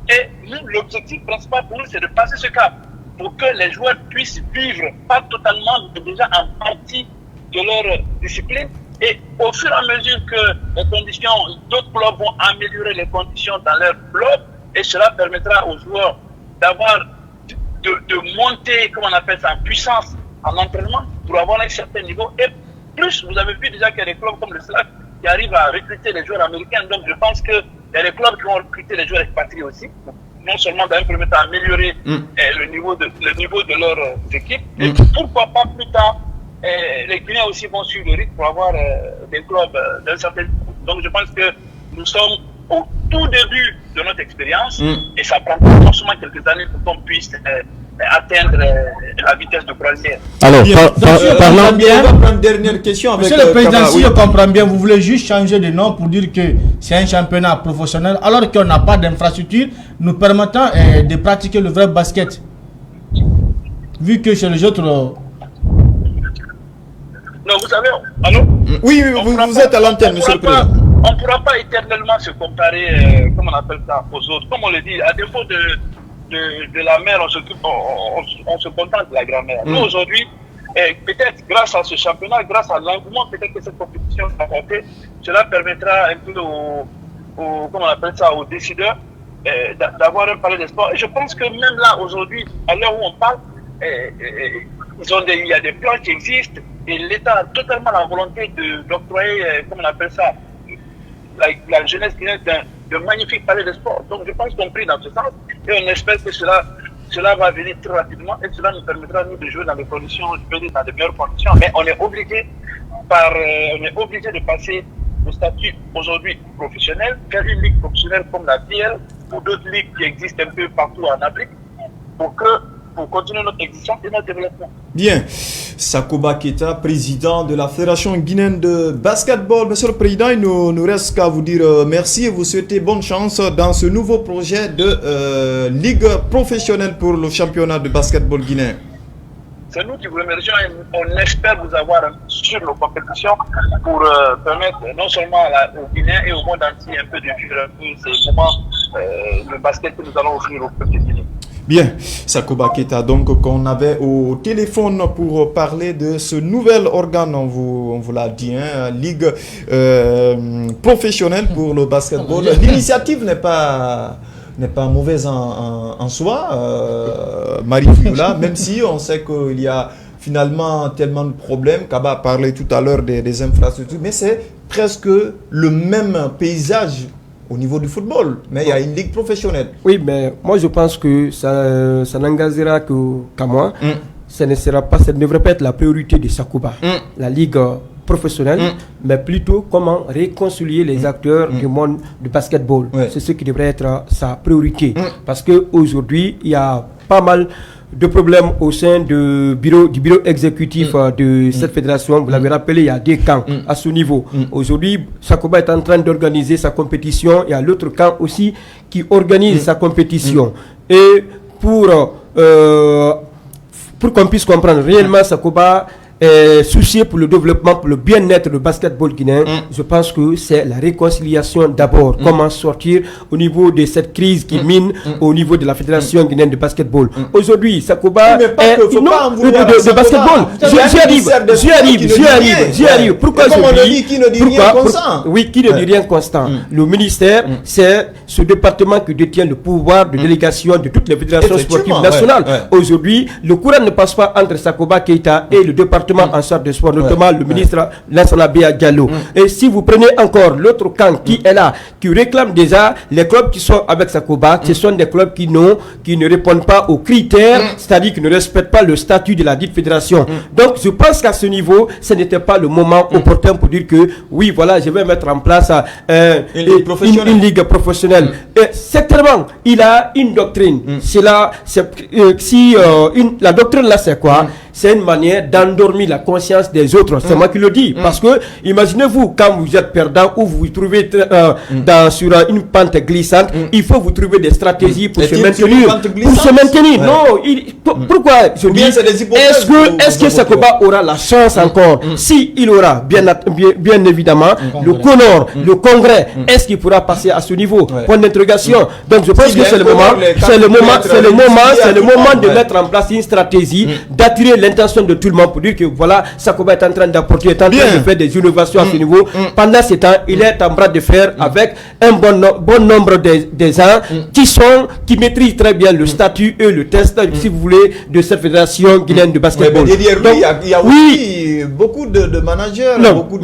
Et nous, l'objectif principal pour nous, c'est de passer ce cap pour que les joueurs puissent vivre, pas totalement, mais déjà en partie de leur discipline. Et au fur et à mesure que les conditions, d'autres clubs vont améliorer les conditions dans leur club, et cela permettra aux joueurs d'avoir, de monter, comment on appelle ça, en puissance en entraînement pour avoir un certain niveau. Et plus, vous avez vu déjà qu'il y a des clubs comme le SLAC qui arrivent à recruter les joueurs américains. Donc je pense qu'il y a des clubs qui vont recruter les joueurs expatriés aussi. Non seulement dans un premier temps améliorer le niveau de leurs équipes, et pourquoi pas plus tard, les Guinéens aussi vont suivre le rythme pour avoir des clubs d'un certain niveau. Donc je pense que nous sommes au tout début de notre expérience et ça prend forcément quelques années pour qu'on puisse atteindre la vitesse de croisière. Alors, parlons bien. On va prendre une dernière question avec Monsieur le Président, si je comprends bien, vous voulez juste changer de nom pour dire que c'est un championnat professionnel alors qu'on n'a pas d'infrastructure nous permettant de pratiquer le vrai basket. Vu que chez les autres... Non, vous savez, allô? Oui, vous êtes à l'antenne, monsieur le Président. On ne pourra pas éternellement se comparer, comme on appelle ça, aux autres. Comme on le dit, à défaut de la mère, on se contente de la grand-mère. Nous, aujourd'hui, peut-être grâce à ce championnat, grâce à l'engouement peut-être que cette compétition a apporté, cela permettra un peu comment on appelle ça, aux décideurs d'avoir un palais de sport. Et je pense que même là, aujourd'hui, à l'heure où on parle, il y a des plans qui existent et l'État a totalement la volonté d'octroyer, comment on appelle ça, la jeunesse guinéenne de magnifiques palais de sport. Donc je pense qu'on prie dans ce sens et on espère que cela va venir très rapidement et cela nous permettra nous de jouer dans des conditions, je peux dire dans de meilleures conditions. Mais on est obligé de passer au statut aujourd'hui professionnel, faire une ligue professionnelle comme la PL ou d'autres ligues qui existent un peu partout en Afrique pour continuer notre existence et notre développement. Bien. Sakoba Keita, président de la Fédération guinéenne de basketball. Monsieur le Président, il nous reste qu'à vous dire merci et vous souhaiter bonne chance dans ce nouveau projet de ligue professionnelle pour le championnat de basketball guinéen. C'est nous qui vous remercions et on espère vous avoir sur nos compétitions pour permettre non seulement aux Guinéens et au monde entier un peu de vivre un peu ces moments le basket que nous allons offrir au peuple guinéen. Bien, Sakoba Keita, donc qu'on avait au téléphone pour parler de ce nouvel organe, on vous l'a dit, ligue professionnelle pour le basketball. L'initiative n'est pas mauvaise en soi, Marie-Fioula, même si on sait qu'il y a finalement tellement de problèmes. Kaba a parlé tout à l'heure des infrastructures, mais c'est presque le même paysage au niveau du football, mais il y a une ligue professionnelle. Oui, mais moi je pense que ça n'engagera qu'à moi. Ça ne devrait pas être la priorité de Sakoba, la ligue professionnelle, mais plutôt comment réconcilier les acteurs du monde du basketball. C'est ce qui devrait être sa priorité. Parce qu'aujourd'hui, il y a pas mal de problèmes au sein du bureau exécutif de cette fédération. Vous l'avez rappelé, il y a deux camps à ce niveau. Aujourd'hui, Sakoba est en train d'organiser sa compétition. Il y a l'autre camp aussi qui organise sa compétition. Et pour qu'on puisse comprendre réellement Sakoba soucié pour le développement, pour le bien-être du basketball guinéen, je pense que c'est la réconciliation d'abord. Comment sortir au niveau de cette crise qui mine au niveau de la Fédération guinéenne de basketball. Aujourd'hui, Sakoba est de basketball. J'y arrive. Pourquoi je dis qui ne dit rien constant? Oui, qui ne dit rien constant. Le ministère, c'est ce département qui détient le pouvoir de délégation de toutes les fédérations sportives nationales. Aujourd'hui, le courant ne passe pas entre Sakoba Keita et le département en charge de sport, notamment le ministre Lansana Bia Diallo. Et si vous prenez encore l'autre camp qui est là, qui réclame déjà les clubs qui sont avec Sakoba, ce sont des clubs qui ne répondent pas aux critères, c'est-à-dire qui ne respectent pas le statut de la dite fédération. Donc je pense qu'à ce niveau, ce n'était pas le moment opportun pour dire que oui, voilà, je vais mettre en place une ligue professionnelle. Et certainement, il a une doctrine. La doctrine là, c'est quoi? c'est une manière d'endormir la conscience des autres. C'est moi qui le dis. Parce que, imaginez-vous, quand vous êtes perdant ou vous vous trouvez sur une pente glissante, il faut vous trouver des stratégies pour se maintenir. Non, pourquoi je dis, est-ce que Sakoba aura la chance encore? Si il aura, bien évidemment, le Conor, le Congrès, est-ce qu'il pourra passer à ce niveau? Point d'interrogation. Donc je pense que c'est le moment de mettre en place une stratégie, d'attirer l'intention de tout le monde pour dire que voilà, Sakoba est en train d'apporter, est en train de faire des innovations à ce niveau. Pendant ce temps, il est en bras de fer avec un bon nombre des gens qui maîtrisent très bien le statut et le test, si vous voulez, de cette fédération guinéenne de basketball. Derrière lui, il y a aussi beaucoup de managers. Beaucoup de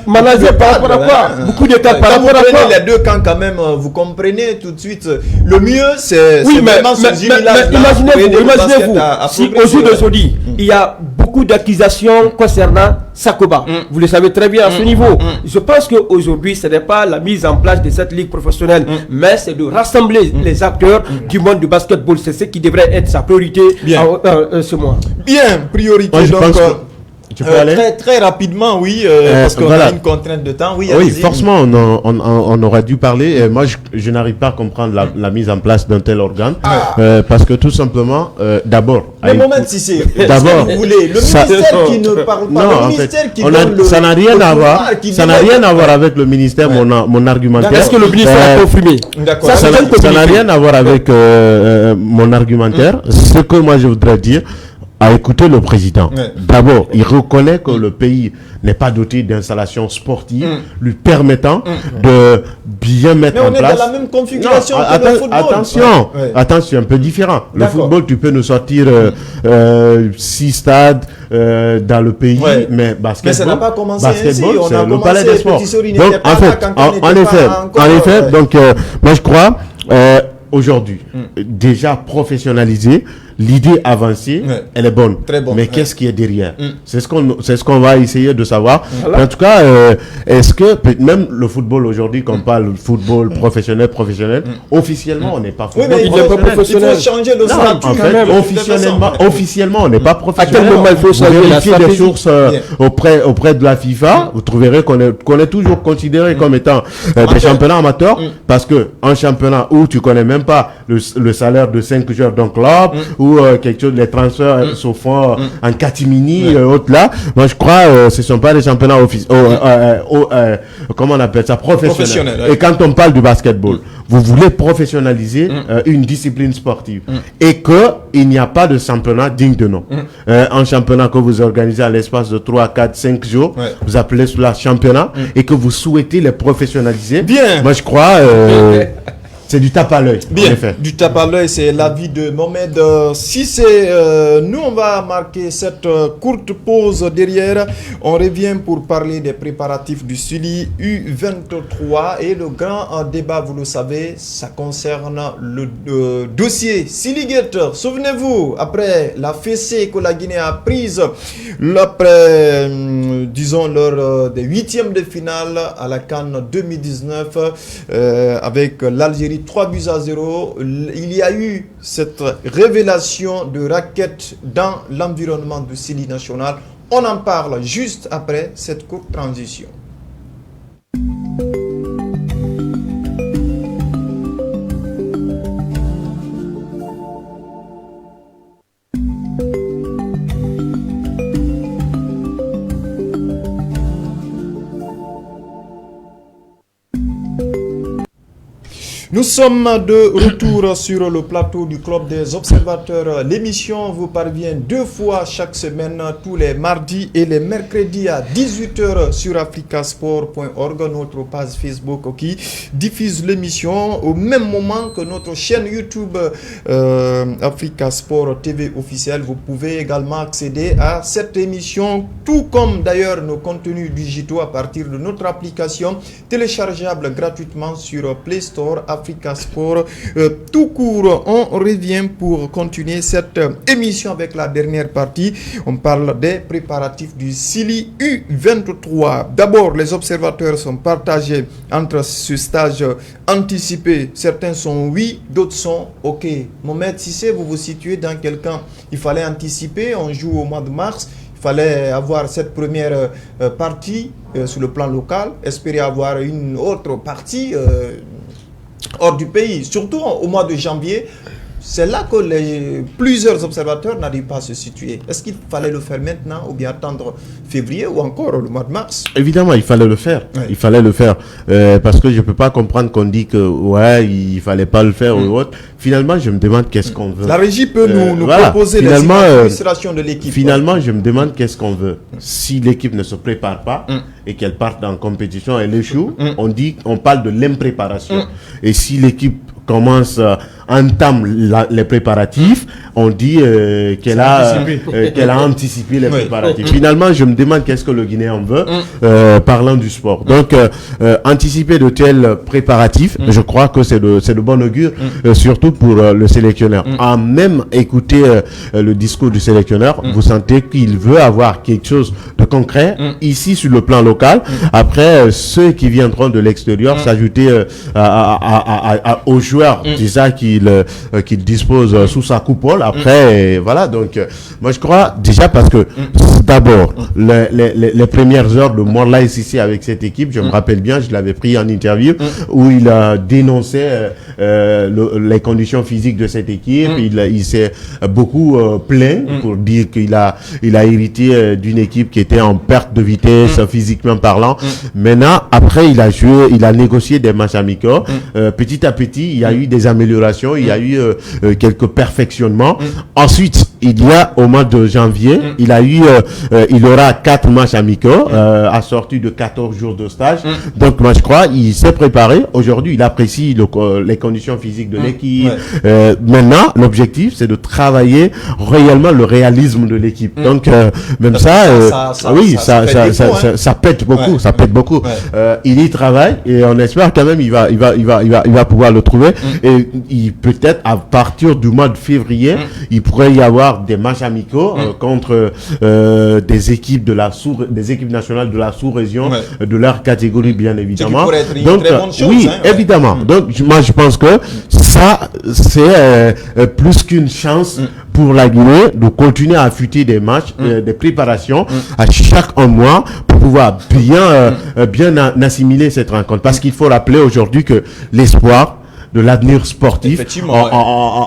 managers par rapport à quoi? Beaucoup de cas par rapport à quoi? Vous prenez les deux camps quand même, vous comprenez tout de suite. Le mieux, c'est vraiment ce jumelage. Imaginez-vous, si au jour d'aujourd'hui, il y a beaucoup d'accusations concernant Sakoba. Vous le savez très bien à ce niveau. Je pense qu'aujourd'hui, ce n'est pas la mise en place de cette ligue professionnelle, mais c'est de rassembler les acteurs du monde du basketball. C'est ce qui devrait être sa priorité ce mois. Bien, priorité. Moi, je donc, pense que tu peux aller très rapidement, oui, parce qu'on a une contrainte de temps. Oui, forcément, on aurait dû parler. Et moi, je n'arrive pas à comprendre la mise en place d'un tel organe. Parce que tout simplement, d'abord... Le moment, si c'est... D'abord... Vous voulez, le ministère qui ne parle pas, le ministère qui donne ça n'a rien à voir. Ça n'a rien à voir avec le ministère, mon argumentaire. Est-ce que le ministère a confirmé? Ça n'a rien à voir avec mon argumentaire. Ce que moi, je voudrais dire... à écouter le président. D'abord, il reconnaît que le pays n'est pas doté d'installations sportives lui permettant de bien mettre en place... Mais on est dans la même configuration que le football. Attention, c'est un peu différent. Le football, tu peux nous sortir 6 stades dans le pays, mais basketball... Mais ça n'a pas commencé ainsi. C'est le palais des sports. Donc, en effet, donc, moi je crois... aujourd'hui, déjà professionnalisé, l'idée avancée, elle est bonne. Très bonne. Mais qu'est-ce qui est derrière? C'est ce qu'on va essayer de savoir. En tout cas, est-ce que même le football aujourd'hui, quand on parle de football professionnel, officiellement, on n'est pas football. Oui, mais il faut changer le statut. En fait, officiellement, on n'est pas professionnel. À quel moment il faut changer la vérifier des sources auprès de la FIFA. Vous trouverez qu'on est toujours considéré comme étant des championnats amateurs, parce que un championnat où tu connais même pas le salaire de 5 joueurs d'un club, ou quelque chose, les transferts se font en catimini, autres là. Moi, je crois ce ne sont pas des championnats comment on appelle ça, professionnels. Et quand on parle du basketball, vous voulez professionnaliser une discipline sportive et qu'il n'y a pas de championnat digne de nom. Un championnat que vous organisez à l'espace de 3, 4, 5 jours, vous appelez cela championnat et que vous souhaitez les professionnaliser. Bien. Moi, je crois... c'est du tape à l'œil. Bien, du tape à l'œil, c'est l'avis de Mohamed. Si c'est nous, on va marquer cette courte pause derrière. On revient pour parler des préparatifs du Sili U23 et le grand débat, vous le savez, ça concerne le dossier Siligate. Souvenez-vous, après la fessée que la Guinée a prise, après, disons, lors des 8e de finale à la CAN 2019 avec l'Algérie 3-0, il y a eu cette révélation de raquettes dans l'environnement du Sili national. On en parle juste après cette courte transition. Nous sommes de retour sur le plateau du Club des Observateurs. L'émission vous parvient 2 fois chaque semaine, tous les mardis et les mercredis à 18h sur africasport.org, notre page Facebook qui diffuse l'émission au même moment que notre chaîne YouTube Africa Sport TV officielle. Vous pouvez également accéder à cette émission, tout comme d'ailleurs nos contenus digitaux à partir de notre application téléchargeable gratuitement sur Play Store, Africa Sport tout court. On revient pour continuer cette émission avec la dernière partie. On parle des préparatifs du Sili U23. D'abord, les observateurs sont partagés entre ce stage anticipé. Certains sont oui, d'autres sont ok. Mohamed Sissé, vous vous situez dans quel camp? Il fallait anticiper, on joue au mois de mars. Il fallait avoir cette première partie sur le plan local, espérer avoir une autre partie hors du pays, surtout au mois de janvier. C'est là que plusieurs observateurs n'arrivent pas à se situer. Est-ce qu'il fallait le faire maintenant ou bien attendre février ou encore le mois de mars? Évidemment, il fallait le faire. Ouais. Il fallait le faire. Parce que je ne peux pas comprendre qu'on dit que ouais, il ne fallait pas le faire ou autre. Finalement, je me demande qu'est-ce qu'on veut. La régie peut nous proposer les illustrations de l'équipe. Finalement, je me demande qu'est-ce qu'on veut. Si l'équipe ne se prépare pas et qu'elle parte en compétition, elle échoue, on parle de l'impréparation. Et si l'équipe entame les préparatifs, on dit qu'elle a anticipé les préparatifs. Finalement, je me demande qu'est-ce que le Guinéen veut, parlant du sport. Donc, anticiper de tels préparatifs, je crois que c'est de bon augure, surtout pour le sélectionneur. À même écouter le discours du sélectionneur, vous sentez qu'il veut avoir quelque chose de concret ici sur le plan local. Après, ceux qui viendront de l'extérieur s'ajouter aux joueurs déjà qu'il dispose sous sa coupole. Après, voilà. Donc, moi, je crois déjà parce que d'abord, les premières heures de Morlaye Sissé avec cette équipe, je me rappelle bien, je l'avais pris en interview où il a dénoncé les conditions physiques de cette équipe. Il s'est beaucoup plaint pour dire qu'il a hérité d'une équipe qui était en perte de vitesse physiquement parlant. Maintenant, après, il a joué, il a négocié des matchs amicaux. Petit à petit, il y a eu des améliorations, il y a eu quelques perfectionnements. Ensuite, il y a au mois de janvier, il aura 4 matchs amicaux assortis de 14 jours de stage. Donc, moi, je crois, il s'est préparé. Aujourd'hui, il apprécie les conditions physiques de l'équipe. Maintenant, l'objectif, c'est de travailler réellement le réalisme de l'équipe. Donc, même ça pète beaucoup. Ça pète beaucoup. Il y travaille et on espère quand même il va pouvoir le trouver. Et peut-être à partir du mois de février, il pourrait y avoir des matchs amicaux contre des équipes des équipes nationales de la sous-région, de leur catégorie bien évidemment. Donc très bonne chose, oui, évidemment. Donc moi je pense que ça c'est plus qu'une chance pour la Guinée de continuer à affûter des matchs, des préparations à chaque mois pour pouvoir bien assimiler cette rencontre. Parce qu'il faut rappeler aujourd'hui que l'espoir de l'avenir sportif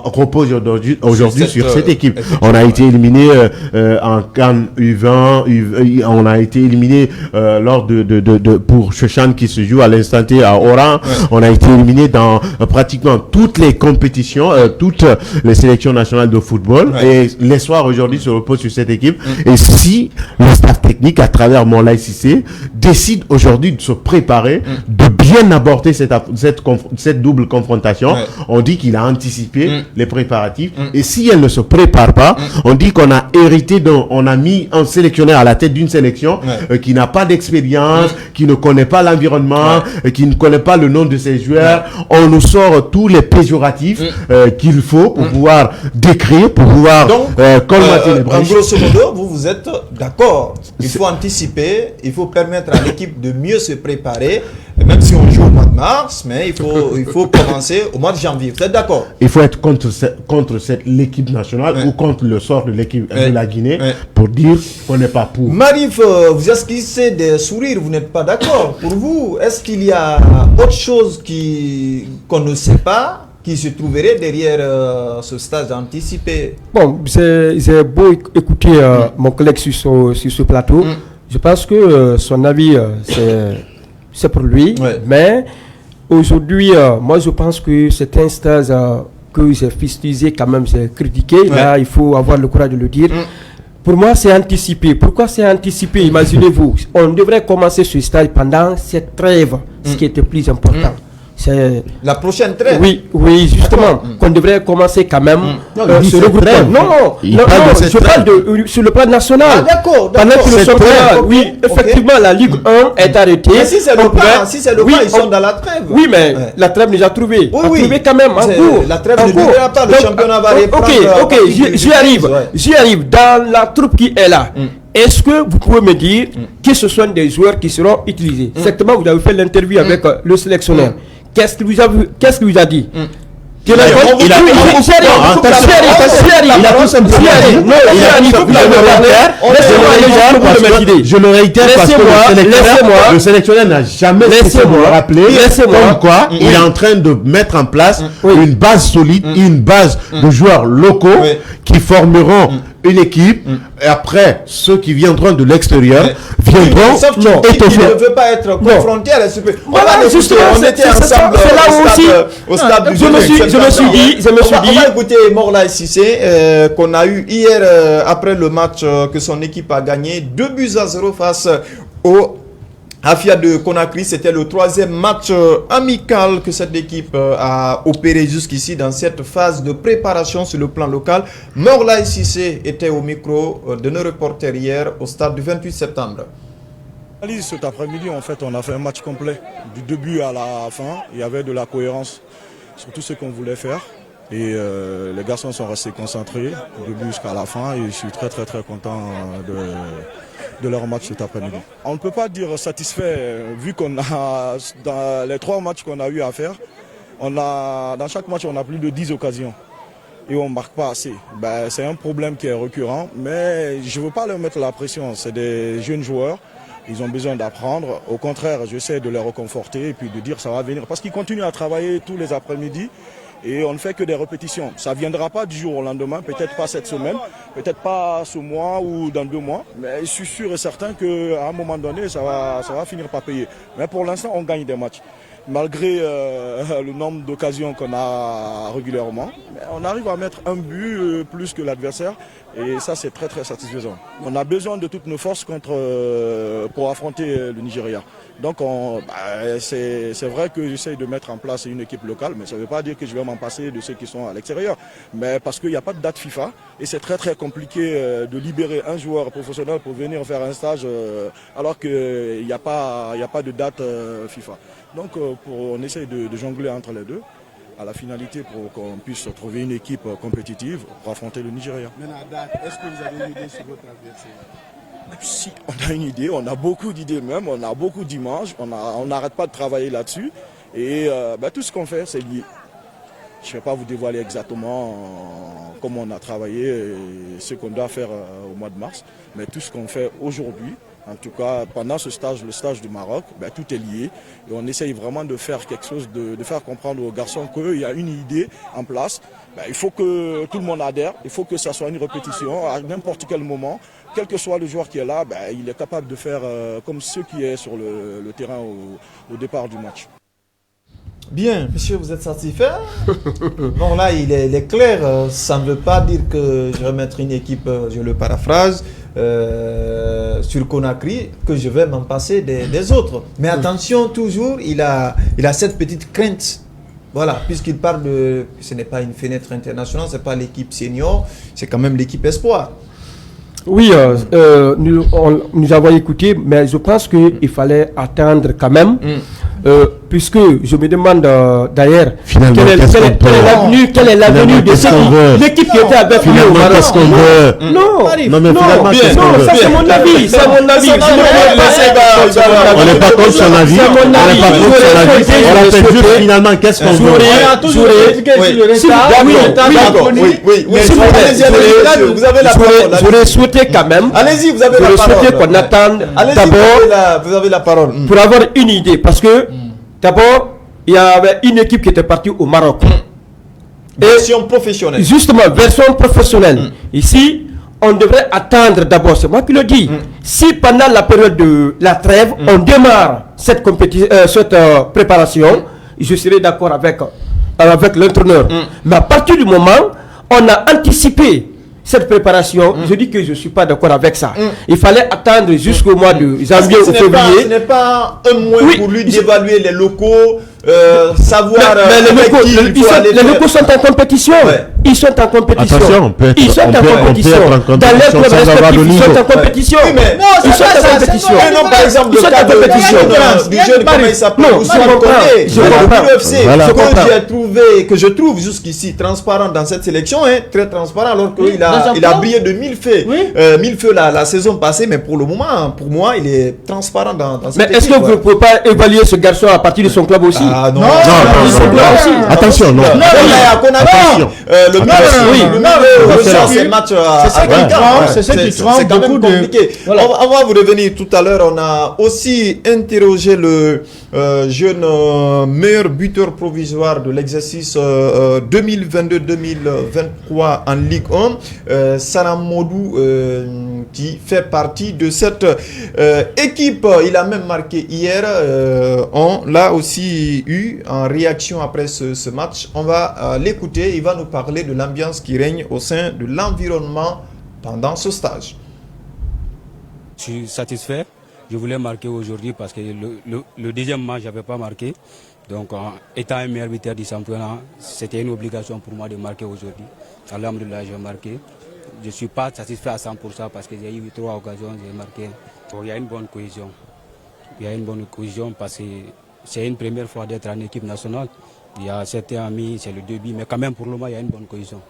repose aujourd'hui sur cette équipe. On a été éliminé en CAN U20, on a été éliminé lors pour Chochan qui se joue à l'instant T à Oran. On a été éliminé dans pratiquement toutes les compétitions, toutes les sélections nationales de football. Et l'espoir aujourd'hui se repose sur cette équipe. Et si le staff technique, à travers Morlaye Sissé, décide aujourd'hui de se préparer, de bien aborder cette double confrontation, on dit qu'il a anticipé les préparatifs. Et si elle ne se prépare pas, on dit qu'on a hérité on a mis un sélectionneur à la tête d'une sélection qui n'a pas d'expérience, qui ne connaît pas l'environnement, qui ne connaît pas le nom de ses joueurs. On nous sort tous les péjoratifs qu'il faut pour pouvoir décrire, pour pouvoir colmater les brèches. En grosso modo, vous êtes d'accord. Il faut anticiper, il faut permettre à l'équipe de mieux se préparer. Même si on joue au mois de mars, mais il faut commencer au mois de janvier. Vous êtes d'accord? Il faut être contre l'équipe nationale ou contre le sort de l'équipe de la Guinée pour dire qu'on n'est pas pour. Marif, vous esquissez des sourires, vous n'êtes pas d'accord. Pour vous, est-ce qu'il y a autre chose qu'on ne sait pas qui se trouverait derrière ce stage anticipé? Bon, c'est beau écouter mon collègue sur ce plateau. Je pense que son avis, c'est pour lui, mais aujourd'hui, moi je pense que c'est un stage que j'ai fustigé quand même, c'est critiqué. Là, il faut avoir le courage de le dire. Pour moi, c'est anticipé. Pourquoi c'est anticipé? Imaginez-vous, on devrait commencer ce stage pendant cette trêve, ce qui était plus important. c'est la prochaine trêve. Oui, justement, qu'on devrait commencer quand même ce regroupement. Non, je parle sur le plan national. Ah, d'accord. Pendant que nous sommes là, oui, effectivement, la Ligue 1 est arrêtée. Mais si c'est le cas, ils sont dans la trêve. Oui, mais la trêve déjà trouvée. Trouvé quand même, en cours. La trêve ne durera pas, le championnat va reprendre. Ok, j'y arrive. Dans la troupe qui est là, est-ce que vous pouvez me dire que ce sont des joueurs qui seront utilisés? Certainement, vous avez fait l'interview avec le sélectionneur. Qu'est-ce qu'il vous a dit? Il a je le réitère parce que le sélectionneur n'a jamais cessé de le rappeler comme quoi il est en train de mettre en place une base solide, une base de joueurs locaux qui formeront une équipe, et après ceux qui viendront de l'extérieur viendront étoffer. Il ne veut pas être confronté à la super. Voilà, justement, on était ensemble au stade du je me suis dit, on va écouter Morlaye Cissé qu'on a eu hier après le match que son équipe a gagné 2-0 face au Afia de Conakry. C'était le 3e match amical que cette équipe a opéré jusqu'ici dans cette phase de préparation sur le plan local. Morlaye Cissé était au micro de nos reporters hier au stade du 28 septembre. Cet après-midi, en fait, on a fait un match complet. Du début à la fin, il y avait de la cohérence sur tout ce qu'on voulait faire. Et les garçons sont restés concentrés du début jusqu'à la fin. Et je suis très content de leur match cet après-midi. On ne peut pas dire satisfait vu qu'on a, dans les 3 matchs qu'on a eu à faire, dans chaque match on a plus de 10 occasions et on ne marque pas assez. C'est un problème qui est récurrent, mais je ne veux pas leur mettre la pression. C'est des jeunes joueurs, ils ont besoin d'apprendre. Au contraire, j'essaie de les reconforter et puis de dire ça va venir. Parce qu'ils continuent à travailler tous les après-midi. Et on ne fait que des répétitions. Ça ne viendra pas du jour au lendemain, peut-être pas cette semaine, peut-être pas ce mois ou dans 2 mois. Mais je suis sûr et certain qu'à un moment donné, ça va finir par payer. Mais pour l'instant, on gagne des matchs. Malgré le nombre d'occasions qu'on a régulièrement, on arrive à mettre un but plus que l'adversaire. Et ça, c'est très satisfaisant. On a besoin de toutes nos forces pour affronter le Nigeria. Donc c'est vrai que j'essaye de mettre en place une équipe locale, mais ça ne veut pas dire que je vais m'en passer de ceux qui sont à l'extérieur. Mais parce qu'il n'y a pas de date FIFA et c'est très compliqué de libérer un joueur professionnel pour venir faire un stage alors qu'il n'y a pas de date FIFA. Donc on essaye de jongler entre les deux à la finalité pour qu'on puisse trouver une équipe compétitive pour affronter le Nigeria. Maintenant, est-ce que vous avez une idée sur votre adversaire? Si, on a une idée, on a beaucoup d'idées même, on a beaucoup d'images, on n'arrête pas de travailler là-dessus. Et tout ce qu'on fait, c'est lié. Je ne vais pas vous dévoiler exactement comment on a travaillé et ce qu'on doit faire au mois de mars, mais tout ce qu'on fait aujourd'hui, en tout cas pendant ce stage, le stage du Maroc, tout est lié. Et on essaye vraiment de faire quelque chose, de faire comprendre aux garçons qu'il y a une idée en place. Il faut que tout le monde adhère, il faut que ça soit une répétition à n'importe quel moment. Quel que soit le joueur qui est là, il est capable de faire comme ceux qui est sur le terrain au départ du match. Bien, monsieur, vous êtes satisfait? Bon, là, il est clair. Ça ne veut pas dire que je vais mettre une équipe, je le paraphrase, sur Conakry, que je vais m'en passer des autres. Mais attention, toujours, il a cette petite crainte. Voilà, puisqu'il parle de... Ce n'est pas une fenêtre internationale, ce n'est pas l'équipe senior, c'est quand même l'équipe espoir. Oui, nous avons écouté, mais je pense qu'il fallait attendre quand même, puisque je me demande d'ailleurs quelle est l'avenue de l'équipe qui était avec lui au Maroc. Qu'est-ce qu'on veut? Non, ça c'est mon avis, On n'est pas contre son avis, on appelle juste finalement qu'est-ce qu'on veut. Vous avez la parole. J'aurais souhaité quand même. Allez-y, vous avez la parole. J'aurais souhaité qu'on attende d'abord. Vous avez la parole. Pour avoir une idée, parce que d'abord, il y avait une équipe qui était partie au Maroc. Version professionnelle. Justement, version professionnelle. Ici, on devrait attendre d'abord, c'est moi qui le dis. Si pendant la période de la trêve, on démarre cette préparation, je serai d'accord avec l'entraîneur. Mais à partir du moment, on a anticipé cette préparation, je dis que je ne suis pas d'accord avec ça. Il fallait attendre jusqu'au mois de janvier ou février. Ce n'est pas un moyen pour lui d'évaluer les locaux, savoir les locaux sont en compétition. Ils sont en compétition. Attention, ils sont en compétition. Dans les clubs respectifs, ils sont en compétition. Ils sont en compétition. Non, par exemple, le cas du jeune, comment il s'appelle, Ousmane Condé, que je trouve jusqu'ici transparent dans cette sélection, très transparent, alors qu'il a brillé de mille feux la saison passée, mais pour le moment, pour moi, il est transparent dans cette équipe. Mais est-ce que vous ne pouvez pas évaluer ce garçon à partir de son club aussi? Ah non, attention, non. Le milieu, c'est match c'est ça qui trompe. C'est quand même compliqué. On va vous revenir tout à l'heure. On a aussi interrogé le jeune meilleur buteur provisoire de l'exercice 2022-2023 en Ligue 1, Salam Modou, qui fait partie de cette équipe. Il a même marqué hier. On l'a aussi eu en réaction après ce match. On va l'écouter. Il va nous parler de l'ambiance qui règne au sein de l'environnement pendant ce stage. Je suis satisfait. Je voulais marquer aujourd'hui parce que le deuxième match, je n'avais pas marqué. Donc, étant un meilleur buteur du championnat, c'était une obligation pour moi de marquer aujourd'hui. Alhamdoulilah, j'ai marqué. Je ne suis pas satisfait à 100% parce que j'ai eu 3 occasions, j'ai marqué. Bon, il y a une bonne cohésion. Il y a une bonne cohésion parce que c'est une première fois d'être en équipe nationale. Il y a certains amis, c'est le début, mais quand même pour le moment, il y a une bonne cohésion.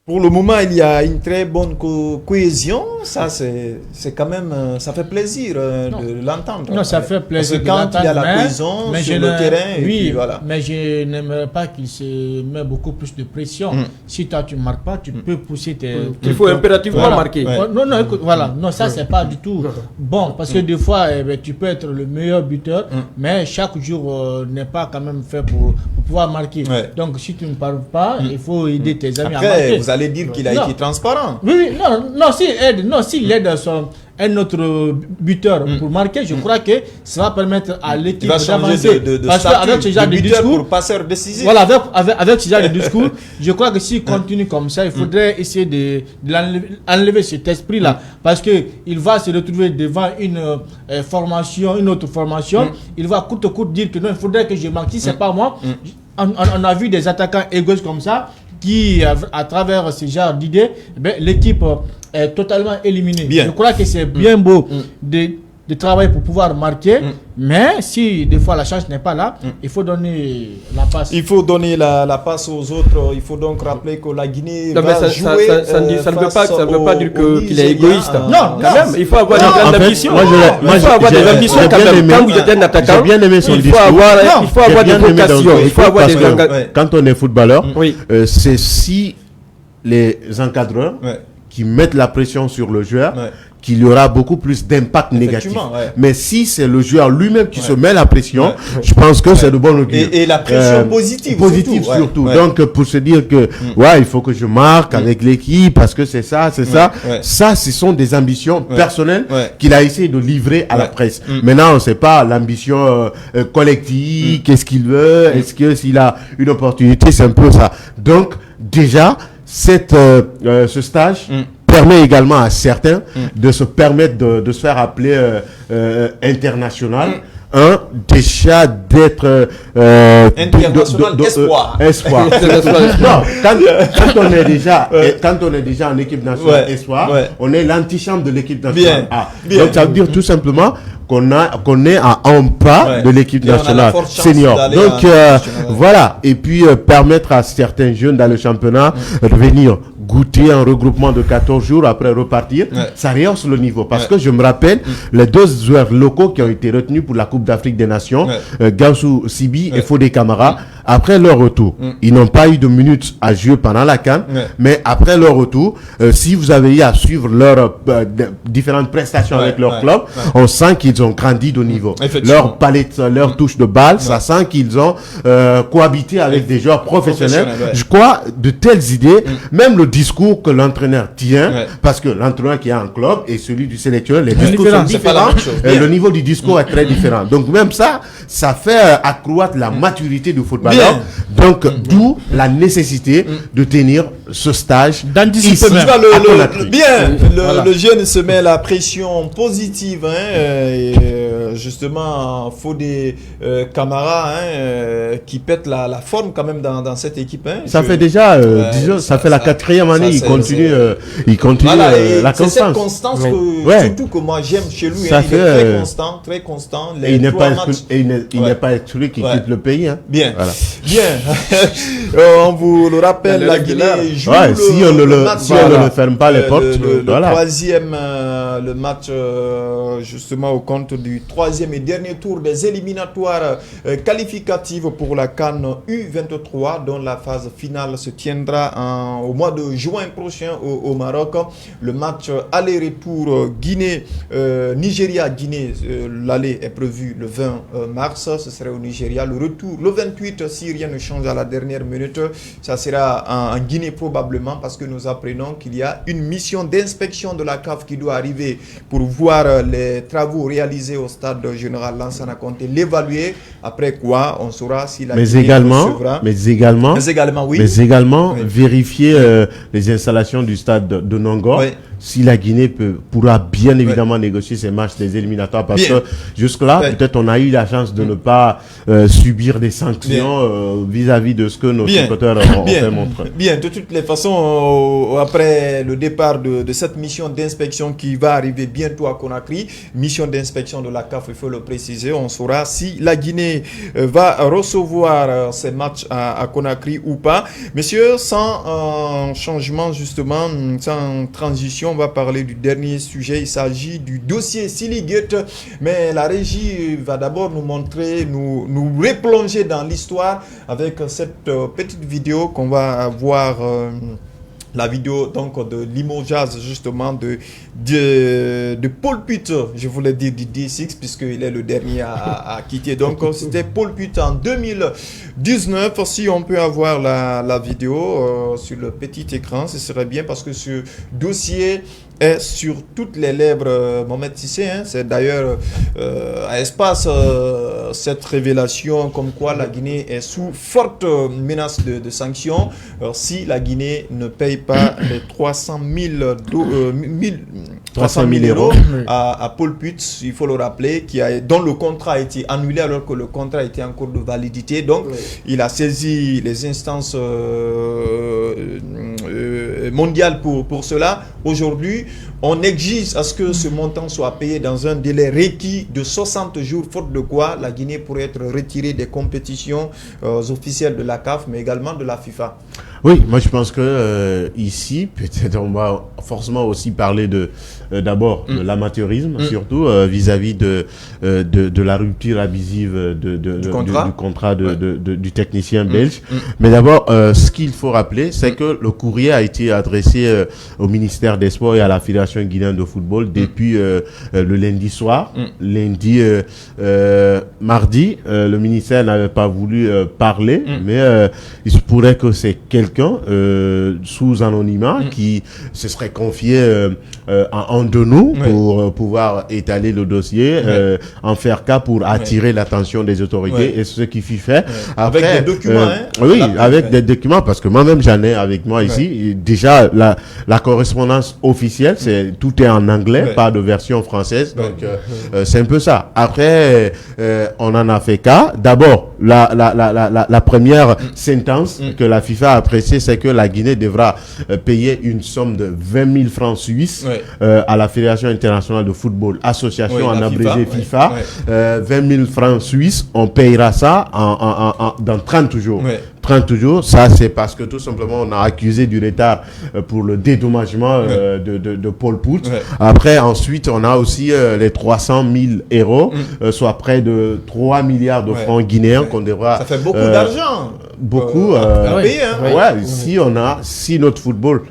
Pour le moment, il y a une très bonne cohésion. Ça, c'est quand même, ça fait plaisir de l'entendre. Non, ça fait plaisir. Parce que quand il y a la cohésion sur le terrain, oui, et puis voilà. Mais je n'aimerais pas qu'il se met beaucoup plus de pression. Si toi tu ne marques pas, tu peux pousser tes. Il faut impérativement marquer. Non, écoute, voilà. Non, ça c'est pas du tout bon parce que des fois, tu peux être le meilleur buteur, mais chaque jour n'est pas quand même fait pour pouvoir marquer. Donc, si tu ne parles pas, il faut aider tes amis à marquer. Vous allez dire qu'il a été transparent. Oui, s'il aide un autre buteur pour marquer, je crois que ça va permettre à l'équipe d'avancer. Parce qu'avec ce genre de discours, pour passeur décisif. Voilà, avec ce genre de discours, je crois que s'il continue comme ça, il faudrait essayer de enlever cet esprit-là. Parce qu'il va se retrouver devant une formation, une autre formation. Il va coûte dire que non, il faudrait que je marque. Si c'est pas moi, on a vu des attaquants égoïstes comme ça qui, à travers ce genre d'idées, l'équipe est totalement éliminée. Je crois que c'est bien beau de travailler pour pouvoir marquer, mais si des fois la chance n'est pas là, il faut donner la passe. Il faut donner la passe aux autres. Il faut donc rappeler que la Guinée va jouer. Ça ne veut pas dire qu'il est égoïste. Non, quand même, il faut avoir des grandes ambitions. Il faut avoir des ambitions quand même. Quand vous êtes un attaquant, j'ai bien aimé son il faut avoir des vocations. Il faut avoir des engagements. Quand on est footballeur, c'est si les encadreurs qui mettent la pression sur le joueur, qu'il y aura beaucoup plus d'impact négatif. Mais si c'est le joueur lui-même qui se met la pression, je pense que c'est de bon augure. Et la pression positive. Positive surtout. Donc, pour se dire que, il faut que je marque avec l'équipe parce que c'est ça, c'est ça. Ça, ce sont des ambitions personnelles qu'il a essayé de livrer à la presse. Maintenant, on ne sait pas l'ambition collective, qu'est-ce qu'il veut, est-ce que s'il a une opportunité, c'est un peu ça. Donc, déjà, ce stage permet également à certains de se permettre de se faire appeler international. Déjà d'être international espoir. Non, quand on est déjà en équipe nationale espoir, on est l'antichambre de l'équipe nationale A. Donc ça veut dire tout simplement qu'on est à un pas de l'équipe nationale senior. Donc voilà, et puis permettre à certains jeunes dans le championnat de venir goûter un regroupement de 14 jours après repartir, ça rehausse le niveau. Parce que je me rappelle, les 2 joueurs locaux qui ont été retenus pour la Coupe d'Afrique des Nations, Gaussou Sibi et Fodé Camara, après leur retour, ils n'ont pas eu de minutes à jouer pendant la CAN, mais après leur retour, si vous avez eu à suivre leurs différentes prestations avec leur club, on sent qu'ils ont grandi de niveau. Leur palette, leur touche de balle, ça sent qu'ils ont cohabité avec des joueurs professionnels. Je crois de telles idées, même le discours que l'entraîneur tient, parce que l'entraîneur qui a un club et celui du sélectionneur, les discours sont différents, le niveau du discours est très différent. Donc même ça fait accroître la maturité du footballeur. Donc d'où la nécessité de tenir ce stage d'anticiper. Le jeune se met la pression positive justement, faut des Camara qui pètent la forme quand même dans cette équipe. Ça fait déjà, disons, ça fait la 4e année, il continue voilà, la constance. C'est cette constance surtout que moi j'aime chez lui. Il est très constant. Et il n'est pas exclu qu'il quitte le pays. Bien. Voilà. Bien. On vous le rappelle, la Guinée joue si on ne le ferme pas les portes. Le troisième, le match justement au compte du troisième et dernier tour des éliminatoires qualificatives pour la CAN U23, dont la phase finale se tiendra au mois de juin prochain au Maroc. Le match aller-retour Nigeria-Guinée, l'aller est prévu le 20 mars, ce serait au Nigeria. Le retour le 28, si rien ne change à la dernière minute, ça sera en Guinée probablement, parce que nous apprenons qu'il y a une mission d'inspection de la CAF qui doit arriver pour voir les travaux réalisés au stade général Lansana Conté, l'évaluer, après quoi on saura si la Guinée recevra. Mais également vérifier les installations du stade de Nongo. Oui. Si la Guinée pourra bien évidemment négocier ces matchs des éliminatoires, parce que jusque-là, peut-être on a eu la chance de ne pas subir des sanctions vis-à-vis de ce que nos supporters ont fait montrer. Bien, de toutes les façons, après le départ de cette mission d'inspection qui va arriver bientôt à Conakry, mission d'inspection de la CAF, il faut le préciser, on saura si la Guinée va recevoir ces matchs à Conakry ou pas. Messieurs, sans changement justement, sans transition, on va parler du dernier sujet. Il s'agit du dossier Silygate, mais la régie va d'abord nous montrer, nous replonger dans l'histoire avec cette petite vidéo qu'on va voir. La vidéo donc de limogeage justement de Paul Putt, je voulais dire du D6 puisqu'il est le dernier à quitter. Donc c'était Paul Putt en 2019. Si on peut avoir la vidéo sur le petit écran, ce serait bien, parce que ce dossier est sur toutes les lèvres. Mohamed Sissé, c'est d'ailleurs à espace cette révélation comme quoi la Guinée est sous forte menace de sanctions si la Guinée ne paye pas les 300 000 euros à Paul Putt, il faut le rappeler, dont le contrat a été annulé alors que le contrat était en cours de validité. Donc il a saisi les instances mondiales pour cela. Aujourd'hui, on exige à ce que ce montant soit payé dans un délai requis de 60 jours, faute de quoi la Guinée pourrait être retirée des compétitions officielles de la CAF, mais également de la FIFA. Oui, moi je pense que ici, peut-être on va forcément aussi parler d'abord de l'amateurisme, surtout vis-à-vis de la rupture abusive du contrat du technicien belge. Mais d'abord, ce qu'il faut rappeler, c'est que le courrier a été adressé au ministère des Sports et à la Fédération guinéenne de football depuis le lundi soir. Mardi, le ministère n'avait pas voulu parler, mais il se pourrait que c'est quelqu'un sous anonymat qui se serait confié à un de nous pour pouvoir étaler le dossier, en faire cas pour attirer l'attention des autorités, et ce qui fut fait. Après, avec des documents, avec des documents, parce que moi-même j'en ai avec moi ici. Déjà, la correspondance officielle, tout est en anglais, pas de version française, donc c'est un peu ça. Après, on en a fait cas. D'abord, la première sentence que la FIFA a appréciée, c'est que la Guinée devra payer une somme de 20 000 francs suisses à la Fédération internationale de football, association en abrégé FIFA. 20 000 francs suisses, on payera ça dans 30 jours. 30 jours, ça c'est parce que tout simplement on a accusé du retard pour le dédommagement de Paul Putt. Après, ensuite, on a aussi les 300 000 euros, soit près de 3 milliards de francs guinéens qu'on devra... Ça fait beaucoup d'argent. Beaucoup. Si notre football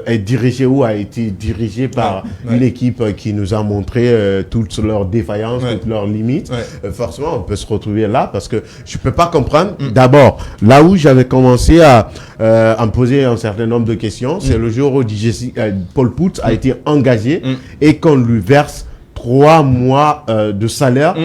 est dirigé ou a été dirigé par une équipe qui nous a montré toutes leurs défaillances, toutes leurs limites, forcément on peut se retrouver là, parce que je peux pas comprendre. D'abord, là où j'avais commencé à me poser un certain nombre de questions, c'est le jour où Paul Putt a été engagé et qu'on lui verse 3 mois de salaire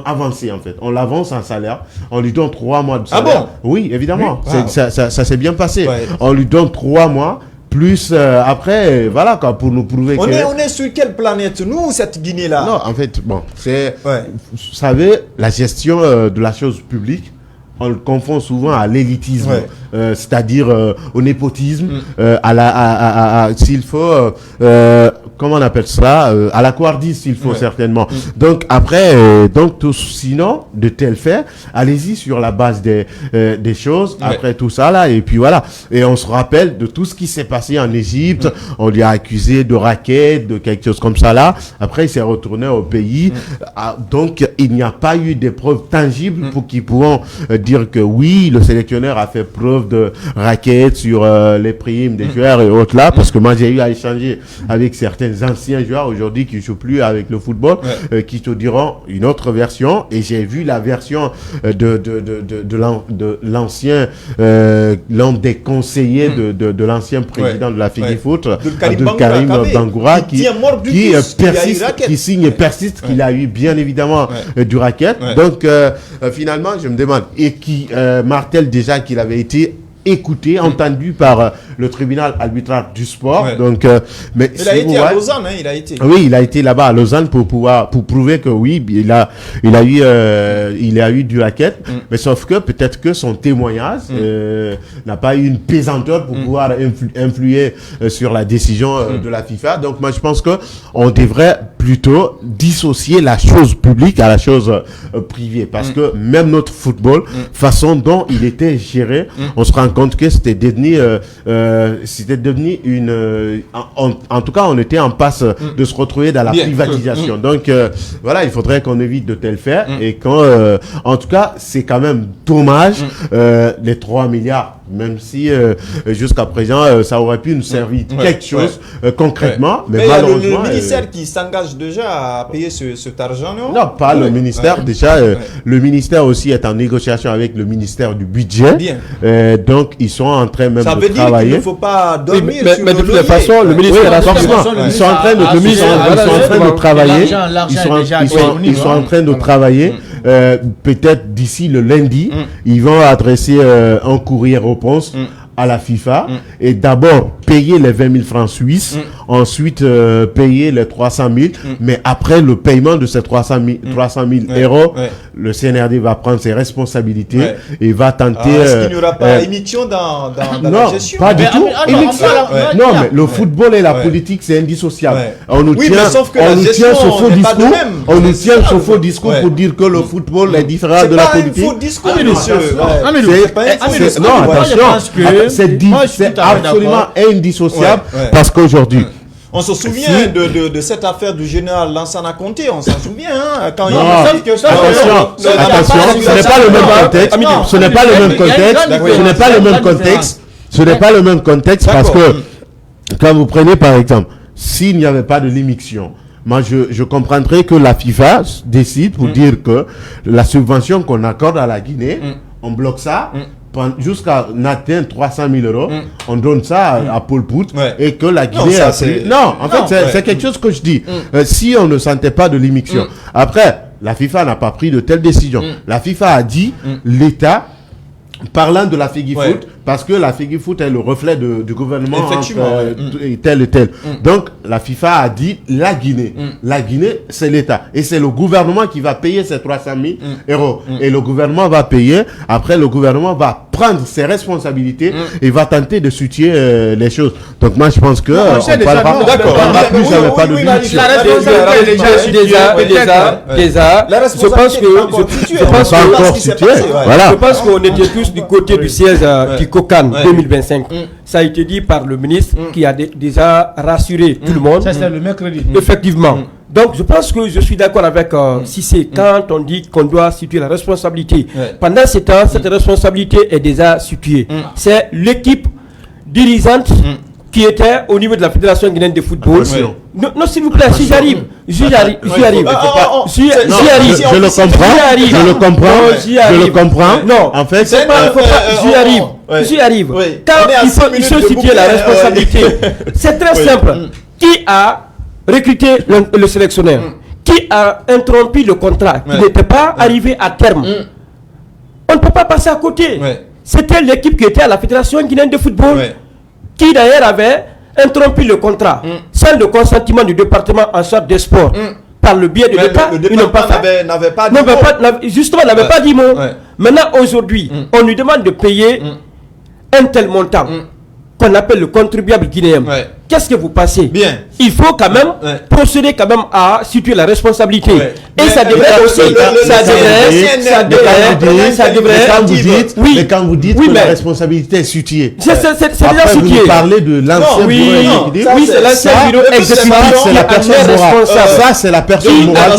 avancé, en fait. On l'avance en salaire, on lui donne 3 mois de salaire. Ah bon? Oui, évidemment. Ça s'est bien passé. On lui donne 3 mois Plus après, voilà quoi, pour nous prouver on est sur quelle planète, nous, cette Guinée-là? Non, en fait, bon, c'est... Vous savez, la gestion de la chose publique, on le confond souvent à l'élitisme, c'est-à-dire au népotisme, s'il faut, comment on appelle cela, à la couardise s'il faut certainement. Donc après, sinon, de tels faits, allez-y sur la base des choses, après tout ça là, et puis voilà. Et on se rappelle de tout ce qui s'est passé en Égypte, on lui a accusé de racket, de quelque chose comme ça là, après il s'est retourné au pays, donc il n'y a pas eu des preuves tangibles pour qu'ils pourront dire que oui, le sélectionneur a fait preuve de racket sur les primes des joueurs et autres là, parce que moi j'ai eu à échanger avec certains anciens joueurs aujourd'hui qui ne jouent plus avec le football, qui te diront une autre version, et j'ai vu la version de l'ancien, l'un des conseillers de l'ancien président de la FEGIFOOT, Abdelkarim Bangoura, qui persiste, qui signe et persiste qu'il a eu bien évidemment du racket. Donc finalement je me demande, et qui martèle déjà qu'il avait été écouté, entendu par le tribunal arbitral du sport. Donc, mais il a été à Lausanne, hein, il a été. Oui, il a été là-bas à Lausanne pour prouver que oui, il a eu du racket. Mais sauf que peut-être que son témoignage n'a pas eu une pesanteur pour pouvoir influer sur la décision de la FIFA. Donc moi je pense que on devrait plutôt dissocier la chose publique à la chose privée, parce que même notre football, façon dont il était géré, on se rend compte que c'était devenu une en tout cas on était en passe de se retrouver dans la privatisation. Donc voilà, il faudrait qu'on évite de tels faits, et quand en tout cas c'est quand même dommage les 3 milliards, même si jusqu'à présent ça aurait pu nous servir quelque chose concrètement, mais malheureusement le ministère qui s'engage déjà à payer cet argent, non, pas le ministère. Déjà le ministère aussi est en négociation avec le ministère du budget. Donc ils sont en train même de travailler. Ça veut dire qu'il ne faut pas dormir sur mais de toute façon, le ministère ils sont en train de travailler. Ils sont en train de travailler. Peut-être d'ici le lundi, ils vont adresser un courrier réponse à la FIFA, et d'abord payer les 20 000 francs suisses, ensuite payer les 300 000, mais après le paiement de ces 300 000 euros, le CNRD va prendre ses responsabilités et va tenter... Est-ce qu'il n'y aura pas émission dans la gestion? Non, pas du tout. Non, mais le football et la politique, c'est indissociable. On nous tient ce faux discours pour dire que le football est différent de la politique. C'est pas un faux discours, monsieur. Non, attention. C'est absolument indissociable, parce qu'aujourd'hui... On se souvient de cette affaire du général Lansana Conté, on s'en souvient, hein, quand attention, ce n'est pas le même contexte. Ce n'est pas le même contexte. Ce n'est pas le même contexte, parce que quand vous prenez par exemple, s'il n'y avait pas de l'émission, moi je comprendrais que la FIFA décide pour dire que la subvention qu'on accorde à la Guinée, on bloque ça. Jusqu'à atteindre 300 000 euros, on donne ça à Pol Pot, et que la Guinée c'est quelque chose que je dis. Si on ne sentait pas de l'émission, après la FIFA n'a pas pris de telle décision. La FIFA a dit l'État, parlant de la FEGIFOOT, parce que la FEGIFOOT est le reflet du gouvernement tel et tel. Donc la FIFA a dit la Guinée. La Guinée, c'est l'État. Et c'est le gouvernement qui va payer ces 300 000 euros. Et le gouvernement va payer. Après, le gouvernement va prendre ses responsabilités et va tenter de soutenir les choses. Donc moi, je pense que on parlera plus jamais pas de direction. Je pense qu'on était tous du côté du siège qui Cannes 2025. Ça a été dit par le ministre qui a déjà rassuré tout le monde. Ça, c'est le mercredi. Effectivement. Donc, je pense que je suis d'accord avec Cissé quand on dit qu'on doit situer la responsabilité. Pendant ce temps, cette responsabilité est déjà située. C'est l'équipe dirigeante qui était au niveau de la Fédération guinéenne de football. Non, s'il vous plaît, si j'arrive. Je le comprends. Non, en fait, j'y arrive. Quand il faut situer la responsabilité, c'est très simple. Qui a recruté le sélectionneur? Qui a interrompu le contrat qui n'était pas arrivé à terme? On ne peut pas passer à côté. C'était l'équipe qui était à la Fédération guinéenne de football. qui d'ailleurs avait interrompu le contrat sans le consentement du département en charge des sports. Par le biais de l'État, ils n'ont pas fait. N'avait pas dit mot. Justement, n'avait pas dit mot. Maintenant, aujourd'hui, on lui demande de payer un tel montant qu'on appelle le contribuable guinéen. Qu'est-ce que vous passez? Bien. Il faut quand même procéder quand même à situer la responsabilité. Et ça devrait aussi, mais quand vous dites que la responsabilité est située, c'est déjà situé. Vous parlez de l'ancien bureau exécutif. Oui, c'est l'ancien bureau exécutif. C'est la personne morale. Ça, c'est la personne morale.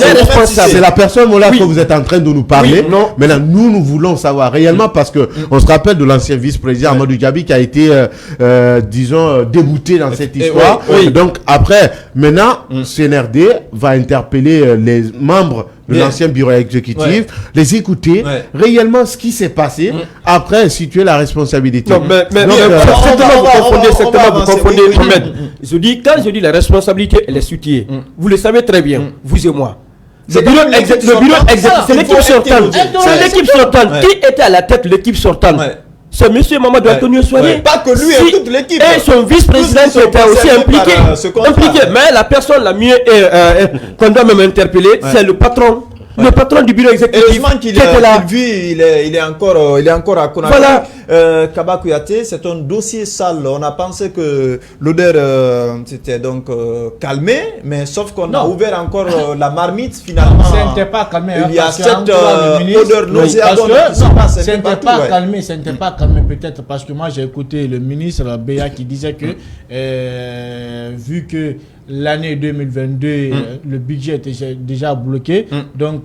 C'est la personne morale que vous êtes en train de nous parler. Maintenant, nous voulons savoir réellement parce que on se rappelle de l'ancien vice-président Amadou Diaby qui a été, disons, débouté dans cette histoire. Donc après, maintenant, CNRD va interpeller les membres de l'ancien bureau exécutif, les écouter réellement ce qui s'est passé, après situer la responsabilité. Non, mais vous confondez. Je dis, quand je dis la responsabilité, elle est située. Vous le savez très bien, vous et moi. Le bureau exécutif, c'est l'équipe sortante. C'est l'équipe sortante. Qui était à la tête de l'équipe sortante? C'est M. Mamadou Antonio Soigné. Pas que lui et toute l'équipe. Et son vice-président qui était aussi impliqué. Mais la personne la mieux qu'on doit même interpeller, c'est le patron. Le patron du bureau exécutif. Heureusement qu'il est là. Il est encore à Conakry. Voilà. Kaba Kouyaté, c'est un dossier sale. On a pensé que l'odeur s'était donc calmée, mais sauf qu'on a ouvert encore la marmite finalement. Ça n'était pas calmé. Il y a cette odeur nauséabonde qui se passe. Ça n'était pas calmé. Ça n'était pas calmé peut-être parce que moi j'ai écouté le ministre Béa qui disait que vu que l'année 2022, le budget était déjà bloqué. Donc,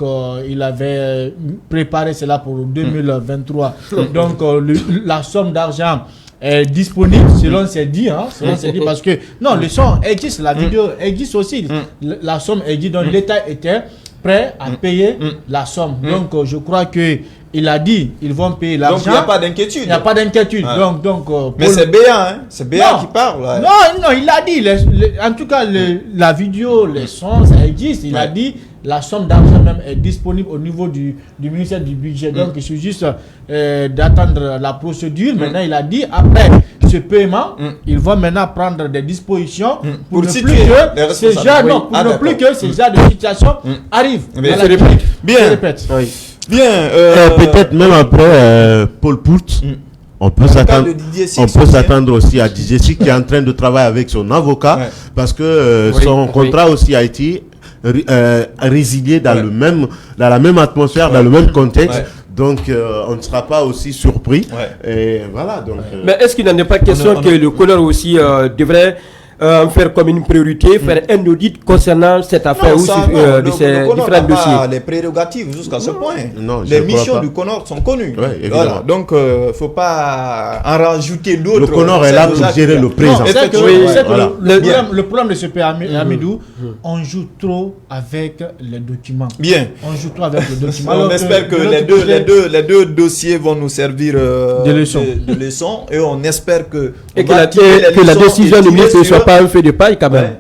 il avait préparé cela pour 2023. Donc, la somme d'argent est disponible selon ses dits. Parce que, non, le son existe, la vidéo existe aussi. La somme existe. Donc, l'État était prêt à payer la somme. Donc, je crois que il a dit ils vont payer l'argent. Donc il n'y a pas d'inquiétude. Il n'y a pas d'inquiétude. Donc, mais c'est Béa, hein? C'est Béa qui parle. Là. Non, il a dit. En tout cas, la vidéo, les sons, ça existe. Il a dit la somme d'argent même est disponible au niveau du ministère du budget. Donc il suffit juste d'attendre la procédure. Maintenant, il a dit après ce paiement, ils vont maintenant prendre des dispositions pour ne plus que ce genre de situation arrive. Bien. Je répète. Oui. Bien. Peut-être même après Paul Pout. On peut s'attendre aussi à DJ Six qui est en train de travailler avec son avocat parce que son contrat aussi a été résilié dans la même atmosphère, dans le même contexte. Donc, on ne sera pas aussi surpris. Et voilà. Donc, mais est-ce qu'il n'en est pas question que le Collor aussi devrait faire comme une priorité, faire un audit concernant cette affaire de ces différents dossiers? Les prérogatives jusqu'à ce point. Non, les missions du CONOR sont connues. Voilà. Donc, il ne faut pas en rajouter d'autres. Le CONOR est là pour gérer le présent. Le problème de ce pays, Amidou, on joue trop avec les documents. Bien. On joue trop avec les documents. On espère que les deux dossiers vont nous servir de leçons. Et on espère que la décision du ministre ne soit pas un fait de paille quand même.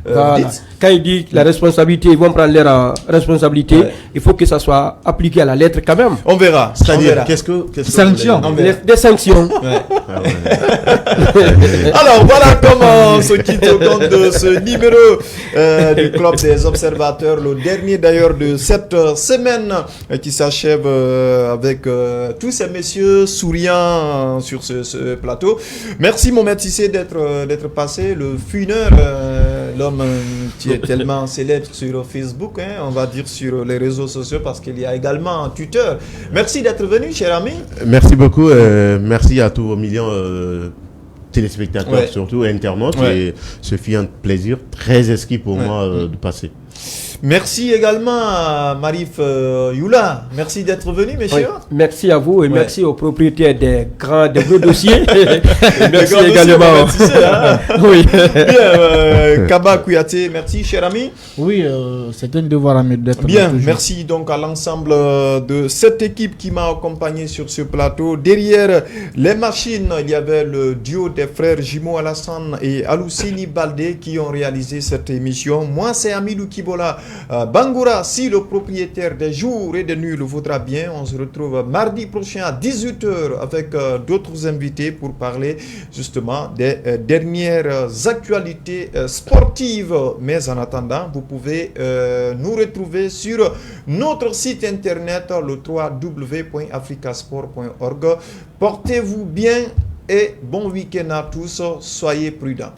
Voilà. Quand il dit la responsabilité, ils vont prendre leur responsabilité, il faut que ça soit appliqué à la lettre quand même. On verra. C'est-à-dire, qu'est-ce que sanctions. Des sanctions. Alors voilà comment on se quitte au compte de ce numéro du Club des Observateurs, le dernier d'ailleurs de cette semaine qui s'achève avec tous ces messieurs souriants sur ce plateau. Merci Mohamed Sissé d'être passé, le funeur, l'homme qui est tellement célèbre sur Facebook, on va dire sur les réseaux sociaux parce qu'il y a également un tuteur. Merci d'être venu, cher ami. Merci beaucoup, merci à tous vos millions téléspectateurs, surtout internautes. Et ce fut un plaisir très exquis pour moi de passer. Merci également à Marif Youla. Merci d'être venu, messieurs. Merci à vous et merci aux propriétaires des gros dossiers. Merci également. Bien, Kaba Kouyaté, merci, cher ami. Oui, c'est un devoir d'être bien. Merci donc à l'ensemble de cette équipe qui m'a accompagné sur ce plateau. Derrière les machines, il y avait le duo des frères Jimo Alassane et Aloussini Baldé qui ont réalisé cette émission. Moi, c'est Amidou Kibola Bangoura, si le propriétaire des jours et des nuits le voudra bien. On se retrouve mardi prochain à 18h avec d'autres invités pour parler justement des dernières actualités sportives. Mais en attendant, vous pouvez nous retrouver sur notre site internet, le www.africasport.org. Portez-vous bien et bon week-end à tous. Soyez prudents.